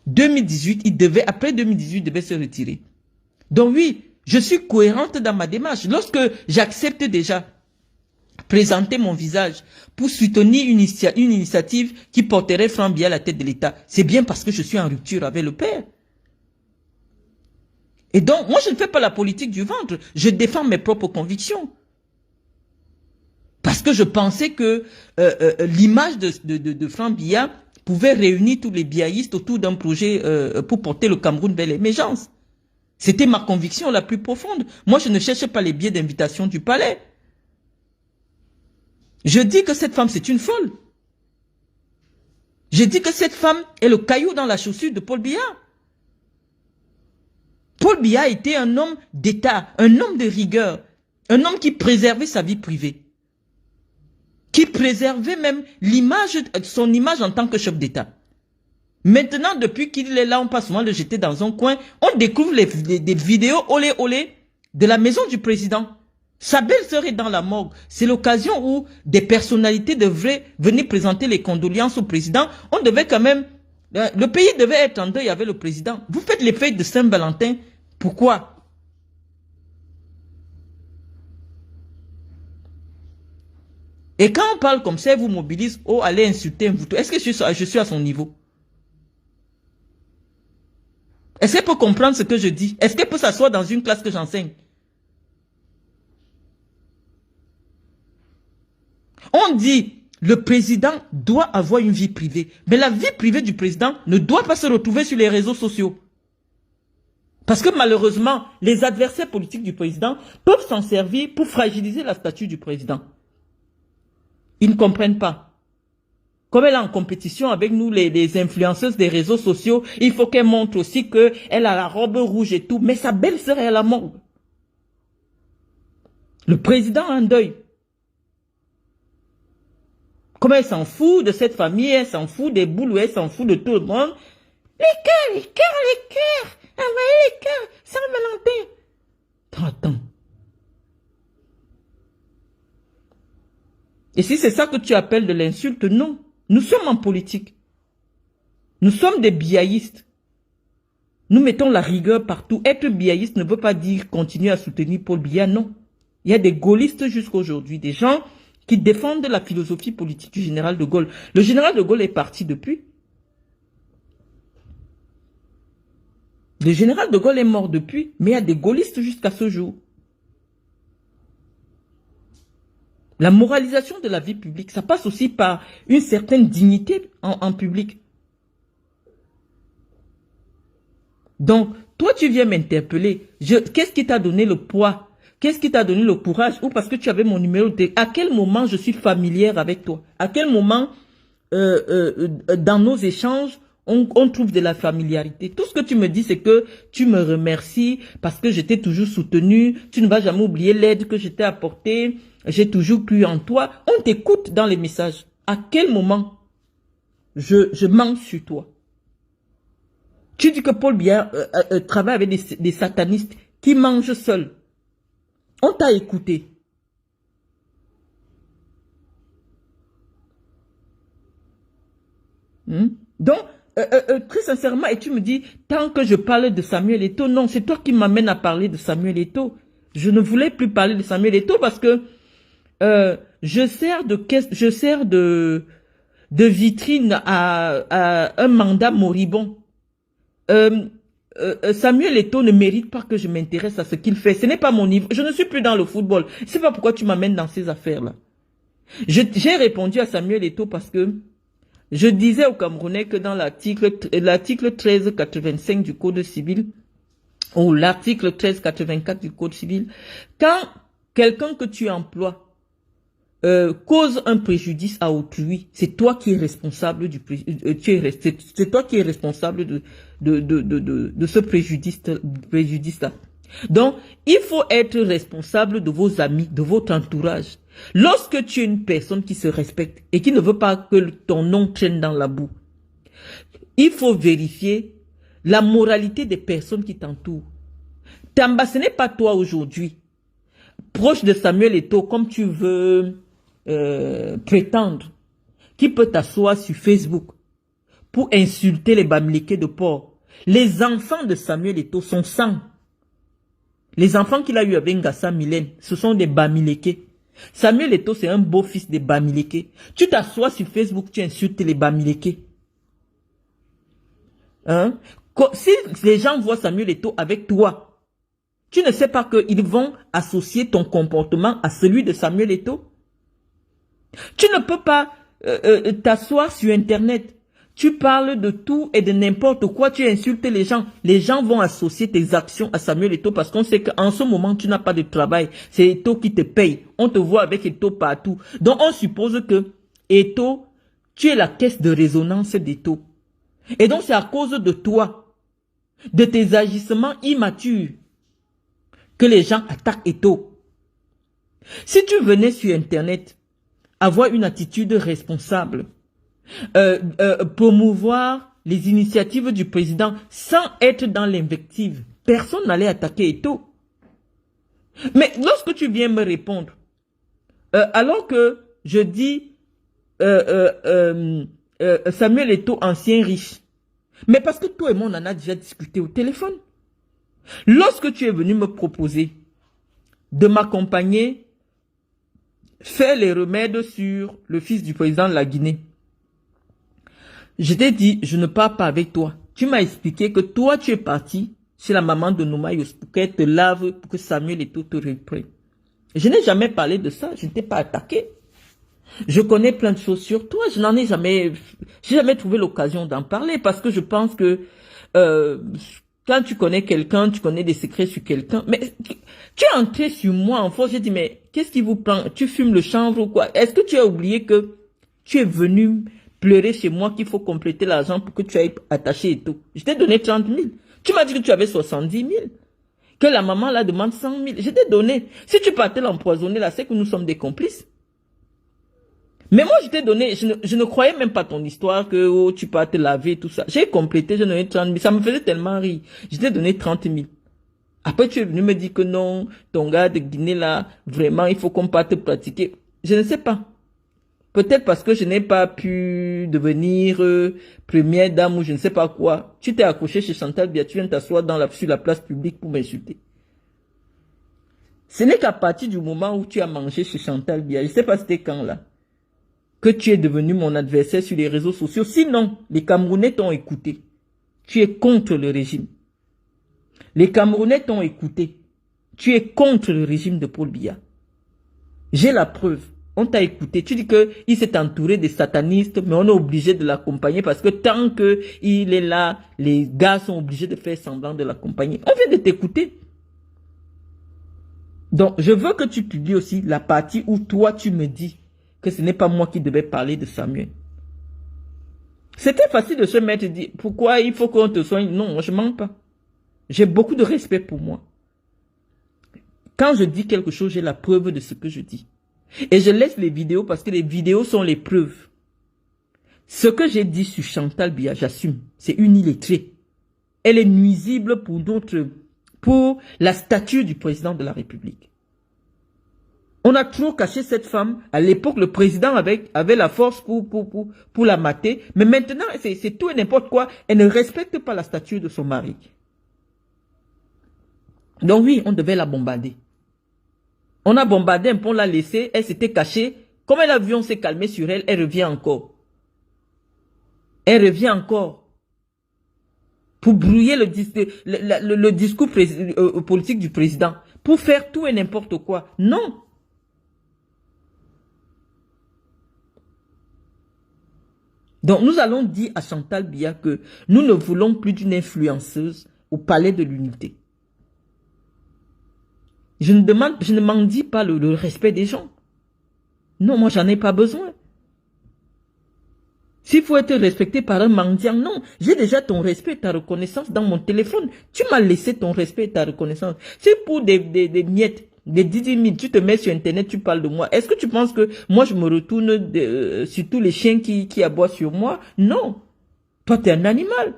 2018, après 2018, il devait se retirer. Donc oui, je suis cohérente dans ma démarche. Lorsque j'accepte déjà présenter mon visage pour soutenir une initiative qui porterait Franck Biya à la tête de l'État, c'est bien parce que je suis en rupture avec le père. Et donc, moi, je ne fais pas la politique du ventre. Je défends mes propres convictions. Parce que je pensais que l'image de Franck Biya pouvait réunir tous les biaïstes autour d'un projet pour porter le Cameroun vers l'émergence. C'était ma conviction la plus profonde. Moi, je ne cherche pas les billets d'invitation du palais. Je dis que cette femme, c'est une folle. Je dis que cette femme est le caillou dans la chaussure de Paul Biya. Paul Biya était un homme d'État, un homme de rigueur, un homme qui préservait sa vie privée, qui préservait même son image en tant que chef d'État. Maintenant, depuis qu'il est là, on passe souvent le jeter dans un coin, on découvre des vidéos olé olé de la maison du président. Sa belle-sœur est dans la morgue. C'est l'occasion où des personnalités devraient venir présenter les condoléances au président. On devait quand même... Le pays devait être en deuil avec le président. Vous faites les fêtes de Saint-Valentin. Pourquoi? Et quand on parle comme ça, elle vous mobilise. Oh, allez insulter un bouton. Est-ce que je suis à son niveau? Est-ce qu'elle peut comprendre ce que je dis? Est-ce qu'elle peut s'asseoir dans une classe que j'enseigne? On dit... Le président doit avoir une vie privée. Mais la vie privée du président ne doit pas se retrouver sur les réseaux sociaux. Parce que malheureusement, les adversaires politiques du président peuvent s'en servir pour fragiliser la statue du président. Ils ne comprennent pas. Comme elle est en compétition avec nous, les influenceuses des réseaux sociaux, il faut qu'elle montre aussi qu'elle a la robe rouge et tout. Mais sa belle-sœur est à la morgue. Le président a un deuil. Comme elle s'en fout de cette famille, elle s'en fout des boules, elle s'en fout de tout le monde. Les cœurs, envoyez les cœurs, Saint-Valentin. Attends. Et si c'est ça que tu appelles de l'insulte, non. Nous sommes en politique. Nous sommes des biaïstes. Nous mettons la rigueur partout. Être biaïste ne veut pas dire continuer à soutenir Paul Biya, non. Il y a des gaullistes jusqu'à aujourd'hui, des gens qui défendent la philosophie politique du général de Gaulle. Le général de Gaulle est parti depuis. Le général de Gaulle est mort depuis, mais il y a des gaullistes jusqu'à ce jour. La moralisation de la vie publique, ça passe aussi par une certaine dignité en public. Donc, toi, tu viens m'interpeller. Qu'est-ce qui t'a donné le poids? Qu'est-ce qui t'a donné le courage? Ou parce que tu avais mon numéro de téléphone? À quel moment je suis familière avec toi? À quel moment, dans nos échanges, on trouve de la familiarité? Tout ce que tu me dis, c'est que tu me remercies parce que je t'ai toujours soutenu. Tu ne vas jamais oublier l'aide que je t'ai apportée. J'ai toujours cru en toi. On t'écoute dans les messages. À quel moment je mens sur toi? Tu dis que Paul Biya travaille avec des satanistes qui mangent seuls. On t'a écouté. Donc, très sincèrement, et tu me dis, tant que je parle de Samuel Eto'o, non, c'est toi qui m'amènes à parler de Samuel Eto'o. Je ne voulais plus parler de Samuel Eto'o parce que je sers de vitrine à un mandat moribond. Samuel Eto'o ne mérite pas que je m'intéresse à ce qu'il fait. Ce n'est pas mon niveau. Je ne suis plus dans le football. Je ne sais pas pourquoi tu m'amènes dans ces affaires-là. J'ai répondu à Samuel Eto'o parce que je disais aux Camerounais que dans l'article 1385 du Code civil, ou l'article 1384 du Code civil, quand quelqu'un que tu emploies cause un préjudice à autrui, c'est toi qui es responsable c'est toi qui es responsable de ce préjudice-là. Donc, il faut être responsable de vos amis, de votre entourage. Lorsque tu es une personne qui se respecte et qui ne veut pas que ton nom traîne dans la boue, il faut vérifier la moralité des personnes qui t'entourent. Tamba, ce n'est pas toi aujourd'hui, proche de Samuel Eto'o, comme tu veux prétendre, qui peut t'asseoir sur Facebook pour insulter les Bamileke de port. Les enfants de Samuel Eto'o sont 100. Les enfants qu'il a eu avec Ngassa Mylène, ce sont des Bamileke. Samuel Eto'o, c'est un beau-fils des Bamileke. Tu t'assois sur Facebook, tu insultes les Bamileke. Hein? Si les gens voient Samuel Eto'o avec toi, tu ne sais pas qu'ils vont associer ton comportement à celui de Samuel Eto'o? Tu ne peux pas t'asseoir sur Internet. Tu parles de tout et de n'importe quoi. Tu insultes les gens. Les gens vont associer tes actions à Samuel Eto'o parce qu'on sait qu'en ce moment, tu n'as pas de travail. C'est Eto'o qui te paye. On te voit avec Eto'o partout. Donc, on suppose que Eto'o, tu es la caisse de résonance d'Eto'o. Et donc, c'est à cause de toi, de tes agissements immatures, que les gens attaquent Eto'o. Si tu venais sur Internet, avoir une attitude responsable, promouvoir les initiatives du président sans être dans l'invective, personne n'allait attaquer Eto'o. Mais lorsque tu viens me répondre, alors que je dis Samuel Eto'o, ancien riche, mais parce que toi et moi on en a déjà discuté au téléphone. Lorsque tu es venu me proposer de m'accompagner, faire les remèdes sur le fils du président de la Guinée, je t'ai dit, je ne pars pas avec toi. Tu m'as expliqué que toi, tu es parti chez la maman de Noumaïos pour qu'elle te lave, pour que Samuel Eto'o te reprenne. Je n'ai jamais parlé de ça, je ne t'ai pas attaqué. Je connais plein de choses sur toi, je n'en ai jamais, j'ai jamais trouvé l'occasion d'en parler parce que je pense que quand tu connais quelqu'un, tu connais des secrets sur quelqu'un, mais tu es entré sur moi en force, j'ai dit, mais qu'est-ce qui vous prend? Tu fumes le chanvre ou quoi? Est-ce que tu as oublié que tu es venu pleurer chez moi qu'il faut compléter l'argent pour que tu ailles attacher et tout? Je t'ai donné 30 000. Tu m'as dit que tu avais 70 000. Que la maman là demande 100 000. Je t'ai donné. Si tu partais l'empoisonner là, c'est que nous sommes des complices. Mais moi, je t'ai donné, je ne croyais même pas ton histoire que oh, tu peux te laver, tout ça. J'ai complété, j'ai donné 30 000. Ça me faisait tellement rire. Je t'ai donné 30 000. Après, tu es venu me dire que non, ton gars de Guinée là, vraiment, il faut qu'on parte pratiquer. Je ne sais pas. Peut-être parce que je n'ai pas pu devenir première dame ou je ne sais pas quoi. Tu t'es accroché chez Chantal Biya, tu viens t'asseoir sur la place publique pour m'insulter. Ce n'est qu'à partir du moment où tu as mangé chez Chantal Biya, je ne sais pas c'était quand là, que tu es devenu mon adversaire sur les réseaux sociaux. Sinon, les Camerounais t'ont écouté. Tu es contre le régime. Les Camerounais t'ont écouté. Tu es contre le régime de Paul Biya. J'ai la preuve. On t'a écouté. Tu dis qu'il s'est entouré des satanistes, mais on est obligé de l'accompagner parce que tant qu'il est là, les gars sont obligés de faire semblant de l'accompagner. On vient de t'écouter. Donc, je veux que tu publies aussi la partie où toi, tu me dis que ce n'est pas moi qui devais parler de Samuel. C'était facile de se mettre et dire, pourquoi il faut qu'on te soigne? Non, je ne mens pas. J'ai beaucoup de respect pour moi. Quand je dis quelque chose, j'ai la preuve de ce que je dis. Et je laisse les vidéos parce que les vidéos sont les preuves. Ce que j'ai dit sur Chantal Biya, j'assume. C'est une illettrée. Elle est nuisible pour la statue du président de la République. On a trop caché cette femme. À l'époque, le président avait la force pour la mater. Mais maintenant, c'est tout et n'importe quoi. Elle ne respecte pas la statue de son mari. Donc oui, on devait la bombarder. On a bombardé un peu, on l'a laissée, elle s'était cachée. Comme l'avion s'est calmé sur elle, elle revient encore. Elle revient encore. Pour brouiller le discours politique du président. Pour faire tout et n'importe quoi. Non. Donc nous allons dire à Chantal Biya que nous ne voulons plus d'une influenceuse au palais de l'unité. Je ne m'en dis pas le respect des gens. Non, moi, j'en ai pas besoin. S'il faut être respecté par un mendiant, non. J'ai déjà ton respect et ta reconnaissance dans mon téléphone. Tu m'as laissé ton respect et ta reconnaissance. C'est pour des miettes, des 10 000, tu te mets sur Internet, tu parles de moi. Est-ce que tu penses que moi, je me retourne sur tous les chiens qui aboient sur moi? Non. Toi, tu es un animal.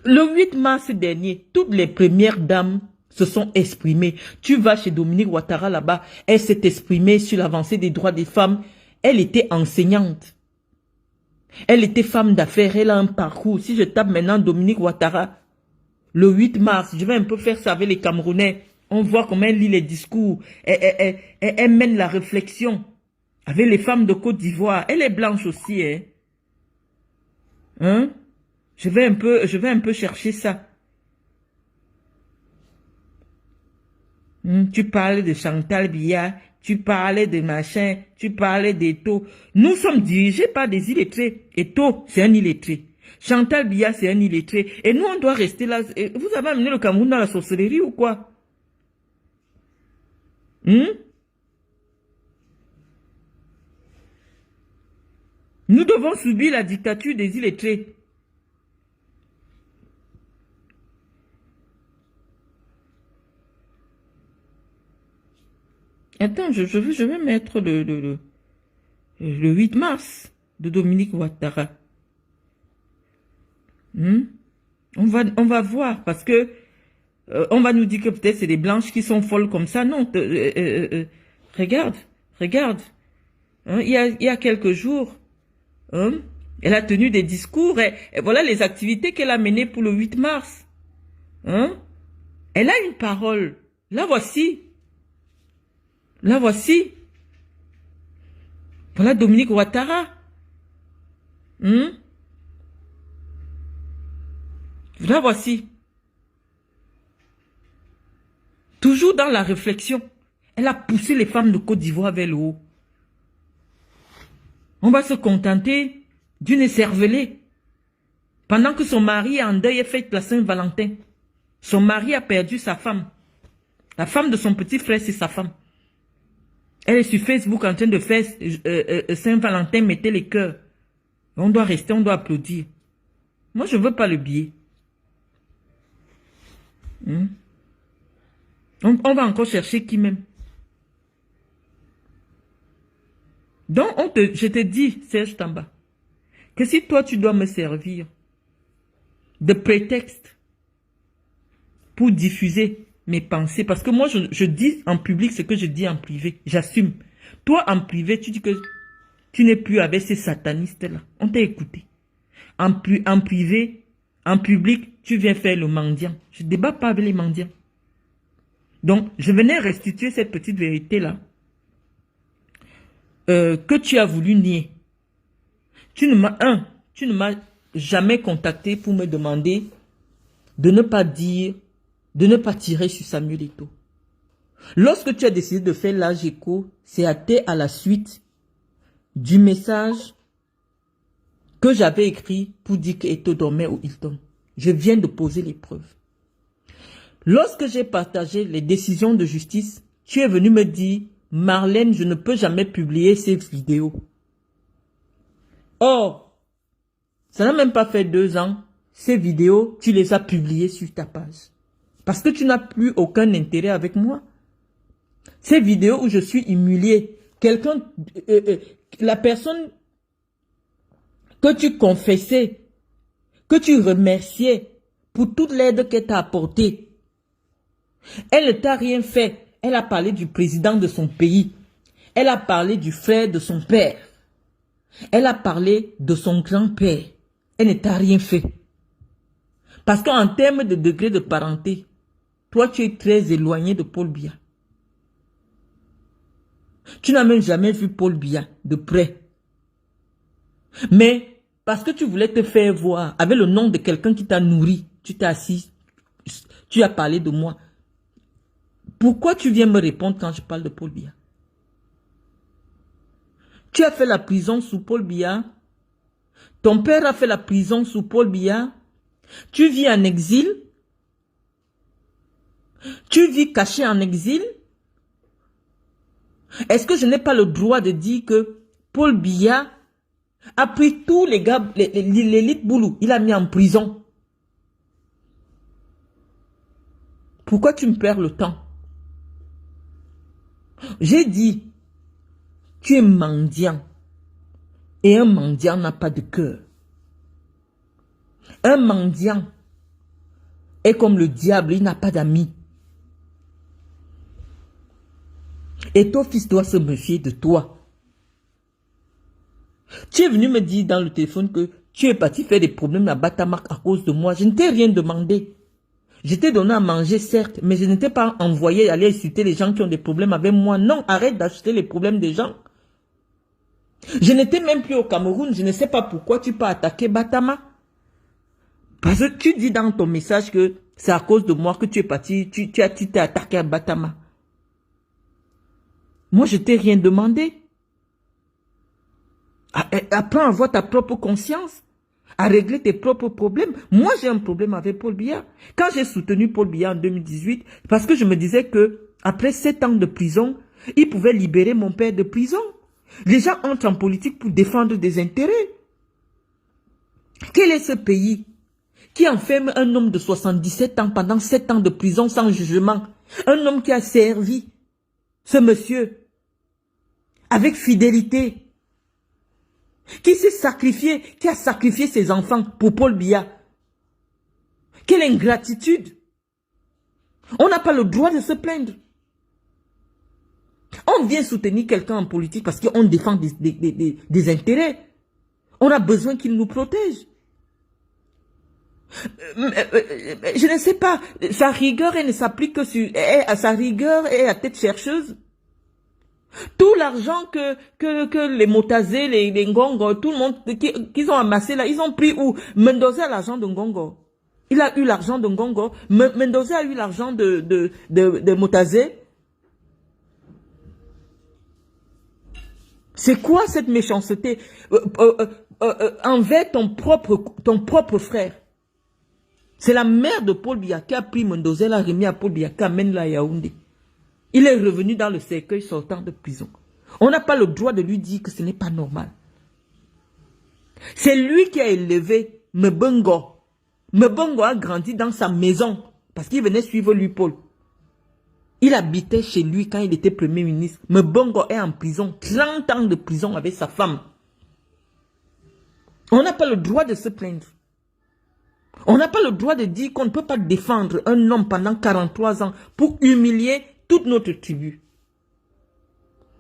Le 8 mars dernier, toutes les premières dames se sont exprimées. Tu vas chez Dominique Ouattara là-bas, elle s'est exprimée sur l'avancée des droits des femmes. Elle était enseignante. Elle était femme d'affaires, elle a un parcours. Si je tape maintenant Dominique Ouattara, le 8 mars, je vais un peu faire ça avec les Camerounais. On voit comment elle lit les discours. Elle mène la réflexion avec les femmes de Côte d'Ivoire. Elle est blanche aussi, hein. Hein? Je vais un peu chercher ça. Tu parlais de Chantal Biya, tu parlais de machin, tu parlais d'Eto. Nous sommes dirigés par des illettrés. Eto, c'est un illettré. Chantal Biya, c'est un illettré. Et nous, on doit rester là. Vous avez amené le Cameroun dans la sorcellerie ou quoi? Nous devons subir la dictature des illettrés. Attends, je vais mettre le 8 mars de Dominique Ouattara. On va voir parce que on va nous dire que peut-être c'est des blanches qui sont folles comme ça. Non, regarde. Il y a quelques jours, elle a tenu des discours et voilà les activités qu'elle a menées pour le 8 mars. Elle a une parole. La voici. La voici. Voilà Dominique Ouattara. La voici. Toujours dans la réflexion. Elle a poussé les femmes de Côte d'Ivoire vers le haut. On va se contenter d'une écervelée. Pendant que son mari est en deuil et fête la Saint-Valentin. Son mari a perdu sa femme. La femme de son petit frère, c'est sa femme. Elle est sur Facebook en train de faire Saint-Valentin, mettez les cœurs. On doit rester, on doit applaudir. Moi, je ne veux pas le billet. On va encore chercher qui même. Donc, je te dis, Serge Tamba, que si toi, tu dois me servir de prétexte pour diffuser mes pensées, parce que moi, je dis en public ce que je dis en privé. J'assume. Toi, en privé, tu dis que tu n'es plus avec ces satanistes-là. On t'a écouté. En privé, en public, tu viens faire le mendiant. Je ne débat pas avec les mendiants. Donc, je venais restituer cette petite vérité-là que tu as voulu nier. Tu ne m'as jamais contacté pour me demander de ne pas dire, de ne pas tirer sur Samuel Eto'o. Lorsque tu as décidé de faire l'âge écho, c'est à la suite du message que j'avais écrit pour dire qu'Eto dormait au Hilton. Je viens de poser les preuves. Lorsque j'ai partagé les décisions de justice, tu es venu me dire, Marlène, je ne peux jamais publier ces vidéos. Or, ça n'a même pas fait 2 ans, ces vidéos, tu les as publiées sur ta page. Parce que tu n'as plus aucun intérêt avec moi. Ces vidéos où je suis humilié, la personne que tu confessais, que tu remerciais pour toute l'aide qu'elle t'a apportée, elle ne t'a rien fait. Elle a parlé du président de son pays. Elle a parlé du frère de son père. Elle a parlé de son grand-père. Elle ne t'a rien fait. Parce qu'en termes de degré de parenté, toi tu es très éloigné de Paul Biya. Tu n'as même jamais vu Paul Biya de près. Mais parce que tu voulais te faire voir avec le nom de quelqu'un qui t'a nourri, tu t'es assis, tu as parlé de moi. Pourquoi tu viens me répondre quand je parle de Paul Biya? Tu as fait la prison sous Paul Biya. Ton père a fait la prison sous Paul Biya. Tu vis en exil. Tu vis caché en exil. Est-ce que je n'ai pas le droit de dire que Paul Biya a pris tous les gars, l'élite Boulou, il a mis en prison? Pourquoi tu me perds le temps? J'ai dit, tu es mendiant. Et un mendiant n'a pas de cœur. Un mendiant est comme le diable, il n'a pas d'amis. Et ton fils doit se méfier de toi. Tu es venu me dire dans le téléphone que tu es parti faire des problèmes à Batamak à cause de moi. Je ne t'ai rien demandé. Je t'ai donné à manger, certes, mais je ne t'ai pas envoyé aller insulter les gens qui ont des problèmes avec moi. Non, arrête d'acheter les problèmes des gens. Je n'étais même plus au Cameroun. Je ne sais pas pourquoi tu peux attaquer Batama. Parce que tu dis dans ton message que c'est à cause de moi que tu es parti, tu t'es attaqué à Batama. Moi, je t'ai rien demandé. Apprends à avoir ta propre conscience, à régler tes propres problèmes. Moi, j'ai un problème avec Paul Biya. Quand j'ai soutenu Paul Biya en 2018, parce que je me disais que après 7 ans de prison, il pouvait libérer mon père de prison. Les gens entrent en politique pour défendre des intérêts. Quel est ce pays qui enferme un homme de 77 ans pendant 7 ans de prison sans jugement? Un homme qui a servi ce monsieur avec fidélité, qui s'est sacrifié, qui a sacrifié ses enfants pour Paul Biya. Quelle ingratitude! On n'a pas le droit de se plaindre. On vient soutenir quelqu'un en politique parce qu'on défend des intérêts. On a besoin qu'il nous protège. Je ne sais pas, sa rigueur, elle ne s'applique que sur... sa rigueur est à tête chercheuse. Tout l'argent que les Motazé, les Ngongo, tout le monde qu'ils ont amassé là, ils ont pris où? Mendoza a l'argent de Ngongo. Il a eu l'argent de Ngongo. Mendoza a eu l'argent de Motazé. C'est quoi cette méchanceté envers ton propre frère? C'est la mère de Paul Biya qui a pris Mendoza, l'a remis à Paul Biya, qui amène la Yaoundé. Il est revenu dans le cercueil sortant de prison. On n'a pas le droit de lui dire que ce n'est pas normal. C'est lui qui a élevé Mbongo. Mbongo a grandi dans sa maison parce qu'il venait suivre lui Paul. Il habitait chez lui quand il était premier ministre. Mbongo est en prison, 30 ans de prison avec sa femme. On n'a pas le droit de se plaindre. On n'a pas le droit de dire qu'on ne peut pas défendre un homme pendant 43 ans pour humilier toute notre tribu.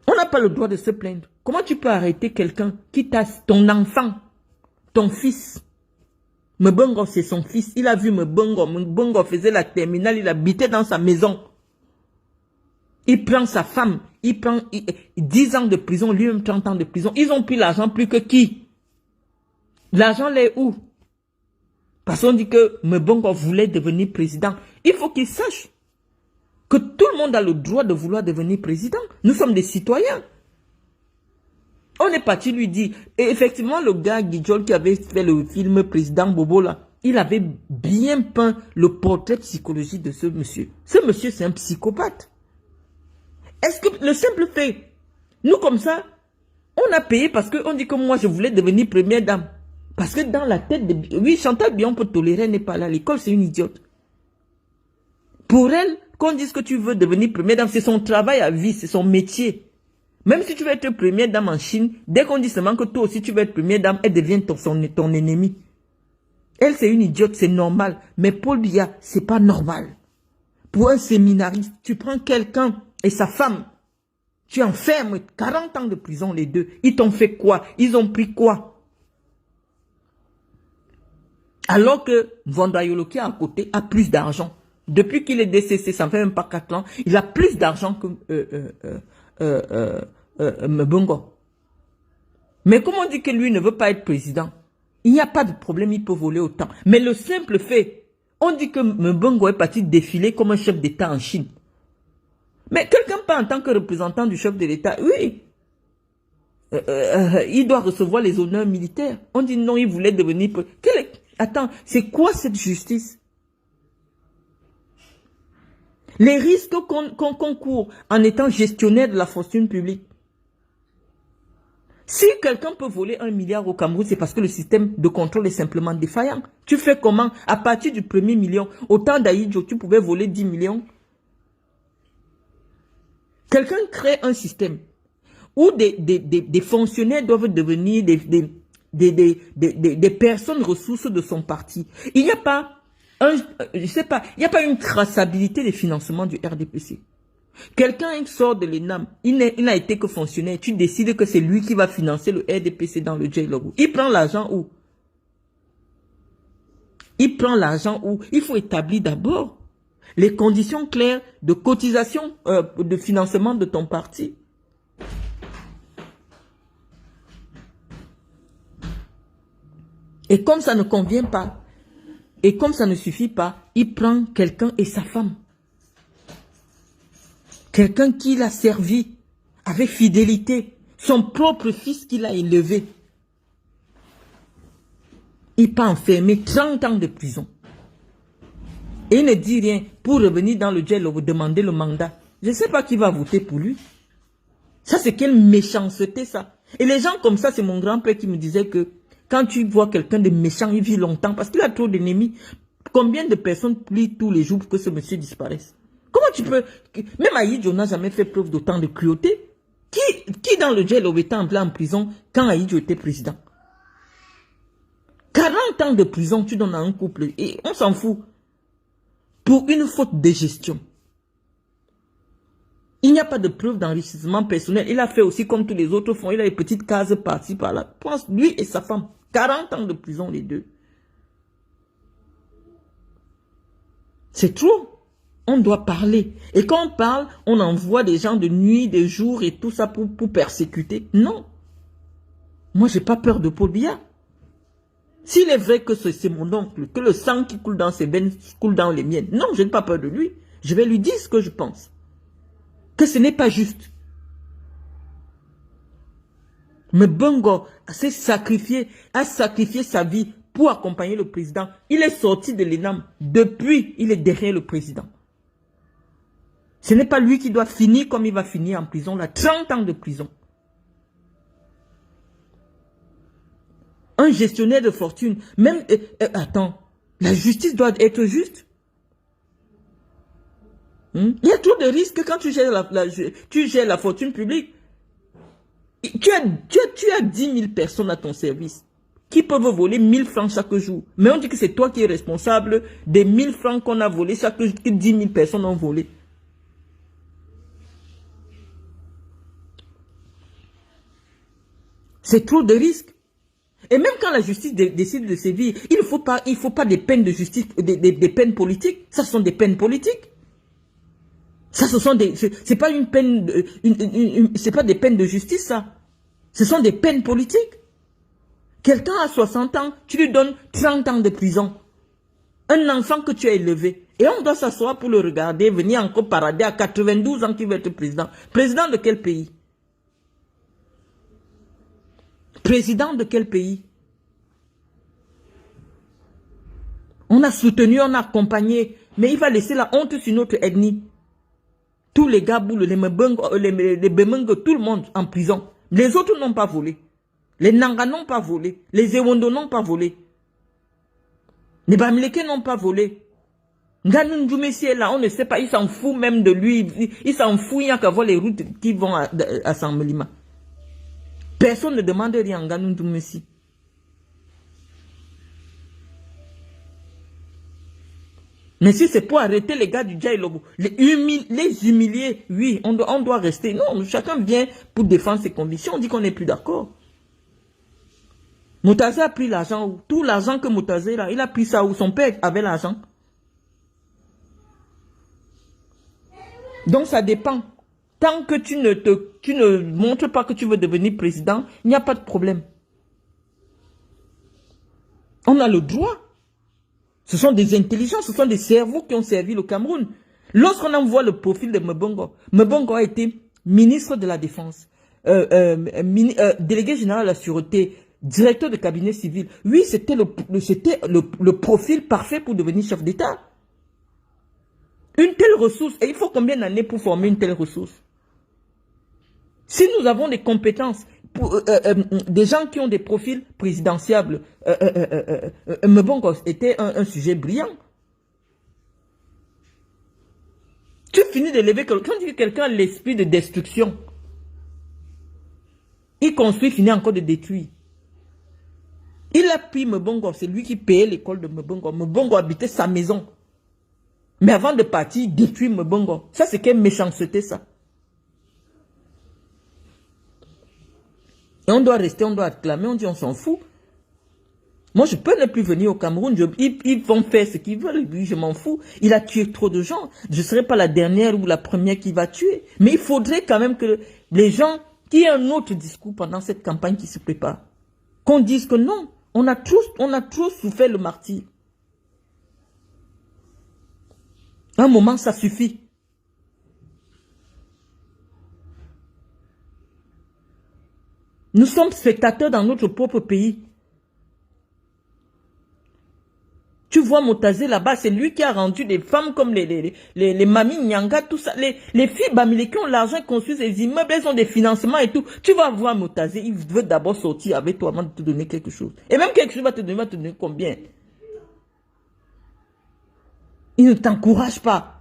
On n'a pas le droit de se plaindre. Comment tu peux arrêter quelqu'un qui t'a ton enfant, ton fils? Mbongo, c'est son fils. Il a vu Mbongo. Mbongo faisait la terminale. Il habitait dans sa maison. Il prend sa femme. Il prend 10 ans de prison. Lui-même 30 ans de prison. Ils ont pris l'argent plus que qui? L'argent l'est où? Parce qu'on dit que Mbongo voulait devenir président. Il faut qu'il sache que tout le monde a le droit de vouloir devenir président. Nous sommes des citoyens. On est parti lui dire, et effectivement, le gars Guijol qui avait fait le film Président Bobo là, il avait bien peint le portrait psychologique de ce monsieur. Ce monsieur, c'est un psychopathe. Est-ce que le simple fait, nous comme ça, on a payé parce qu'on dit que moi je voulais devenir première dame. Parce que dans la tête de... Oui, Chantal Bion peut tolérer, elle n'est pas là. L'école, c'est une idiote. Pour elle, qu'on dise que tu veux devenir première dame, c'est son travail à vie, c'est son métier. Même si tu veux être première dame en Chine, dès qu'on dit seulement que toi aussi tu veux être première dame, elle devient ton ennemi. Elle, c'est une idiote, c'est normal. Mais Paul Biya, c'est pas normal. Pour un séminariste, tu prends quelqu'un et sa femme, tu enfermes 40 ans de prison les deux. Ils t'ont fait quoi? Ils ont pris quoi? Alors que Vandayoloki à côté a plus d'argent. Depuis qu'il est décédé, ça ne fait même pas 4 ans, il a plus d'argent que Mbongo. Mais comme on dit que lui ne veut pas être président, il n'y a pas de problème, il peut voler autant. Mais le simple fait, on dit que Mbongo est parti défiler comme un chef d'État en Chine. Mais quelqu'un pas en tant que représentant du chef de l'État, oui, il doit recevoir les honneurs militaires. On dit non, il voulait devenir... Attends, c'est quoi cette justice? Les risques qu'on court en étant gestionnaire de la fortune publique. Si quelqu'un peut voler 1 milliard au Cameroun, c'est parce que le système de contrôle est simplement défaillant. Tu fais comment? À partir du premier million, au temps d'Aïdjo, tu pouvais voler 10 millions. Quelqu'un crée un système où des fonctionnaires doivent devenir des personnes ressources de son parti. Il n'y a pas, je sais pas, il n'y a pas une traçabilité des financements du RDPC. Quelqu'un sort de l'ENAM, il n'a été que fonctionnaire, tu décides que c'est lui qui va financer le RDPC dans le J-Logo. Il prend l'argent où? Il prend l'argent où? Il faut établir d'abord les conditions claires de cotisation, de financement de ton parti. Et comme ça ne convient pas, et comme ça ne suffit pas, il prend quelqu'un et sa femme. Quelqu'un qui l'a servi avec fidélité, son propre fils qu'il a élevé. Il peut enfermer 30 ans de prison. Et il ne dit rien pour revenir dans le gel, vous demander le mandat. Je ne sais pas qui va voter pour lui. Ça, c'est quelle méchanceté, ça. Et les gens comme ça, c'est mon grand-père qui me disait que quand tu vois quelqu'un de méchant, il vit longtemps parce qu'il a trop d'ennemis. Combien de personnes plient tous les jours pour que ce monsieur disparaisse? Comment tu peux... Même Aïdjo n'a jamais fait preuve d'autant de cruauté. Qui dans le gel était en prison quand Aïdjo était président? 40 ans de prison, tu donnes à un couple et on s'en fout. Pour une faute de gestion. Il n'y a pas de preuve d'enrichissement personnel. Il a fait aussi comme tous les autres font. Il a des petites cases par-ci, par-là. Pense lui et sa femme. 40 ans de prison les deux. C'est trop. On doit parler. Et quand on parle, on envoie des gens de nuit, de jour et tout ça pour persécuter. Non. Moi, j'ai pas peur de Paul Biya. S'il est vrai que c'est mon oncle, que le sang qui coule dans ses veines coule dans les miennes, non, je n'ai pas peur de lui. Je vais lui dire ce que je pense. Que ce n'est pas juste. Mais Bongo a sacrifié sa vie pour accompagner le président. Il est sorti de l'ENAM. Depuis, il est derrière le président. Ce n'est pas lui qui doit finir comme il va finir en prison, là, 30 ans de prison. Un gestionnaire de fortune, même... attends, la justice doit être juste. Il y a trop de risques quand tu gères la fortune publique. Tu as 10 000 personnes à ton service qui peuvent voler 1000 francs chaque jour. Mais on dit que c'est toi qui es responsable des 1000 francs qu'on a volés chaque jour, que 10 000 personnes ont volé. C'est trop de risques. Et même quand la justice décide de sévir, il ne faut pas des peines de justice, des peines politiques. Ça, ce sont des peines politiques. Ça, ce sont des... C'est pas une peine... c'est pas des peines de justice, ça. Ce sont des peines politiques. Quelqu'un a 60 ans, tu lui donnes 30 ans de prison. Un enfant que tu as élevé. Et on doit s'asseoir pour le regarder, venir encore parader à 92 ans qu'il veut être président. Président de quel pays? Président de quel pays? On a soutenu, on a accompagné, mais il va laisser la honte sur notre ethnie. Tous les Gaboules, les Bemengue, tout le monde en prison. Les autres n'ont pas volé. Les Nanga n'ont pas volé. Les Ewondo n'ont pas volé. Les Bamileke n'ont pas volé. Nganou Ndjoumessi est là, on ne sait pas, il s'en fout même de lui. Il s'en fout, il n'y a qu'à voir les routes qui vont à Samelima. Personne ne demande rien à Nganou Ndjoumessi. Mais si c'est pour arrêter les gars du Djaïlobo, les humilier, oui, on doit rester. Non, chacun vient pour défendre ses convictions. On dit qu'on n'est plus d'accord. Moutazé a pris l'argent où? Tout l'argent que Moutazé là, il a pris ça où? Son père avait l'argent. Donc ça dépend. Tant que tu ne montres pas que tu veux devenir président, il n'y a pas de problème. On a le droit. Ce sont des intelligences, ce sont des cerveaux qui ont servi le Cameroun. Lorsqu'on envoie le profil de Mbongo, Mbongo a été ministre de la Défense, délégué général de la Sûreté, directeur de cabinet civil. Oui, c'était le profil parfait pour devenir chef d'État. Une telle ressource, et il faut combien d'années pour former une telle ressource? Si nous avons des compétences, des gens qui ont des profils présidentiables, Mbongo était un sujet brillant. Tu finis d'élever quelqu'un, quand quelqu'un a l'esprit de destruction, il construit, finit encore de détruire. Il a pris Mbongo, c'est lui qui payait l'école de Mbongo. Mbongo habitait sa maison. Mais avant de partir, il détruit Mbongo. Ça, c'est quelle méchanceté, ça. Et on doit rester, on doit acclamer, on dit on s'en fout. Moi, je peux ne plus venir au Cameroun. Ils vont faire ce qu'ils veulent. Lui, je m'en fous. Il a tué trop de gens. Je ne serai pas la dernière ou la première qui va tuer. Mais il faudrait quand même que les gens qui aient un autre discours pendant cette campagne qui se prépare. Qu'on dise que non, on a trop souffert le martyre. Un moment, ça suffit. Nous sommes spectateurs dans notre propre pays. Tu vois Moutazé là-bas, c'est lui qui a rendu des femmes comme les mamies Nyanga, tout ça. Les filles Bamilé qui ont l'argent, construisent des immeubles, elles ont des financements et tout. Tu vas voir Moutazé, il veut d'abord sortir avec toi avant de te donner quelque chose. Et même quelque chose va te donner combien? Il ne t'encourage pas.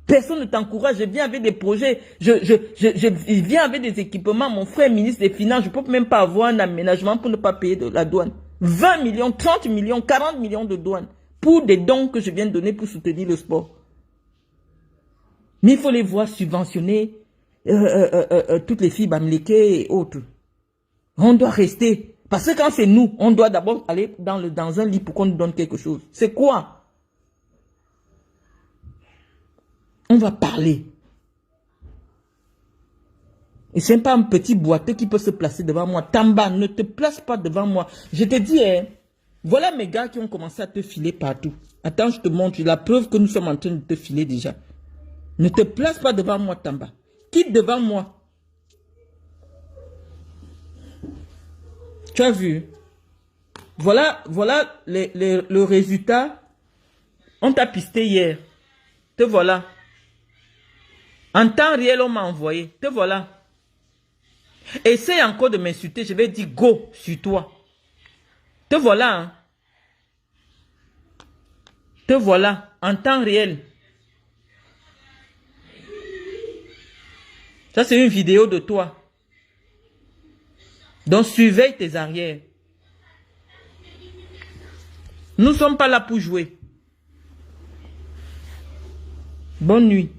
Personne ne t'encourage. Je viens avec des projets. Je viens avec des équipements. Mon frère ministre des Finances, je ne peux même pas avoir un aménagement pour ne pas payer de la douane. 20 millions, 30 millions, 40 millions de douane pour des dons que je viens de donner pour soutenir le sport. Mais il faut les voir subventionner toutes les filles Bamileke et autres. On doit rester. Parce que quand c'est nous, on doit d'abord aller dans un lit pour qu'on nous donne quelque chose. C'est quoi? On va parler. Et c'est pas un petit boiteux qui peut se placer devant moi. Tamba, ne te place pas devant moi. Je te dis, hein, voilà mes gars qui ont commencé à te filer partout. Attends, je te montre la preuve que nous sommes en train de te filer déjà. Ne te place pas devant moi, Tamba. Quitte devant moi. Tu as vu? Voilà le résultat. On t'a pisté hier. Te voilà. En temps réel, on m'a envoyé. Te voilà. Essaye encore de m'insulter. Je vais dire go sur toi. Te voilà. Hein? Te voilà. En temps réel. Ça, c'est une vidéo de toi. Donc, surveille tes arrières. Nous ne sommes pas là pour jouer. Bonne nuit.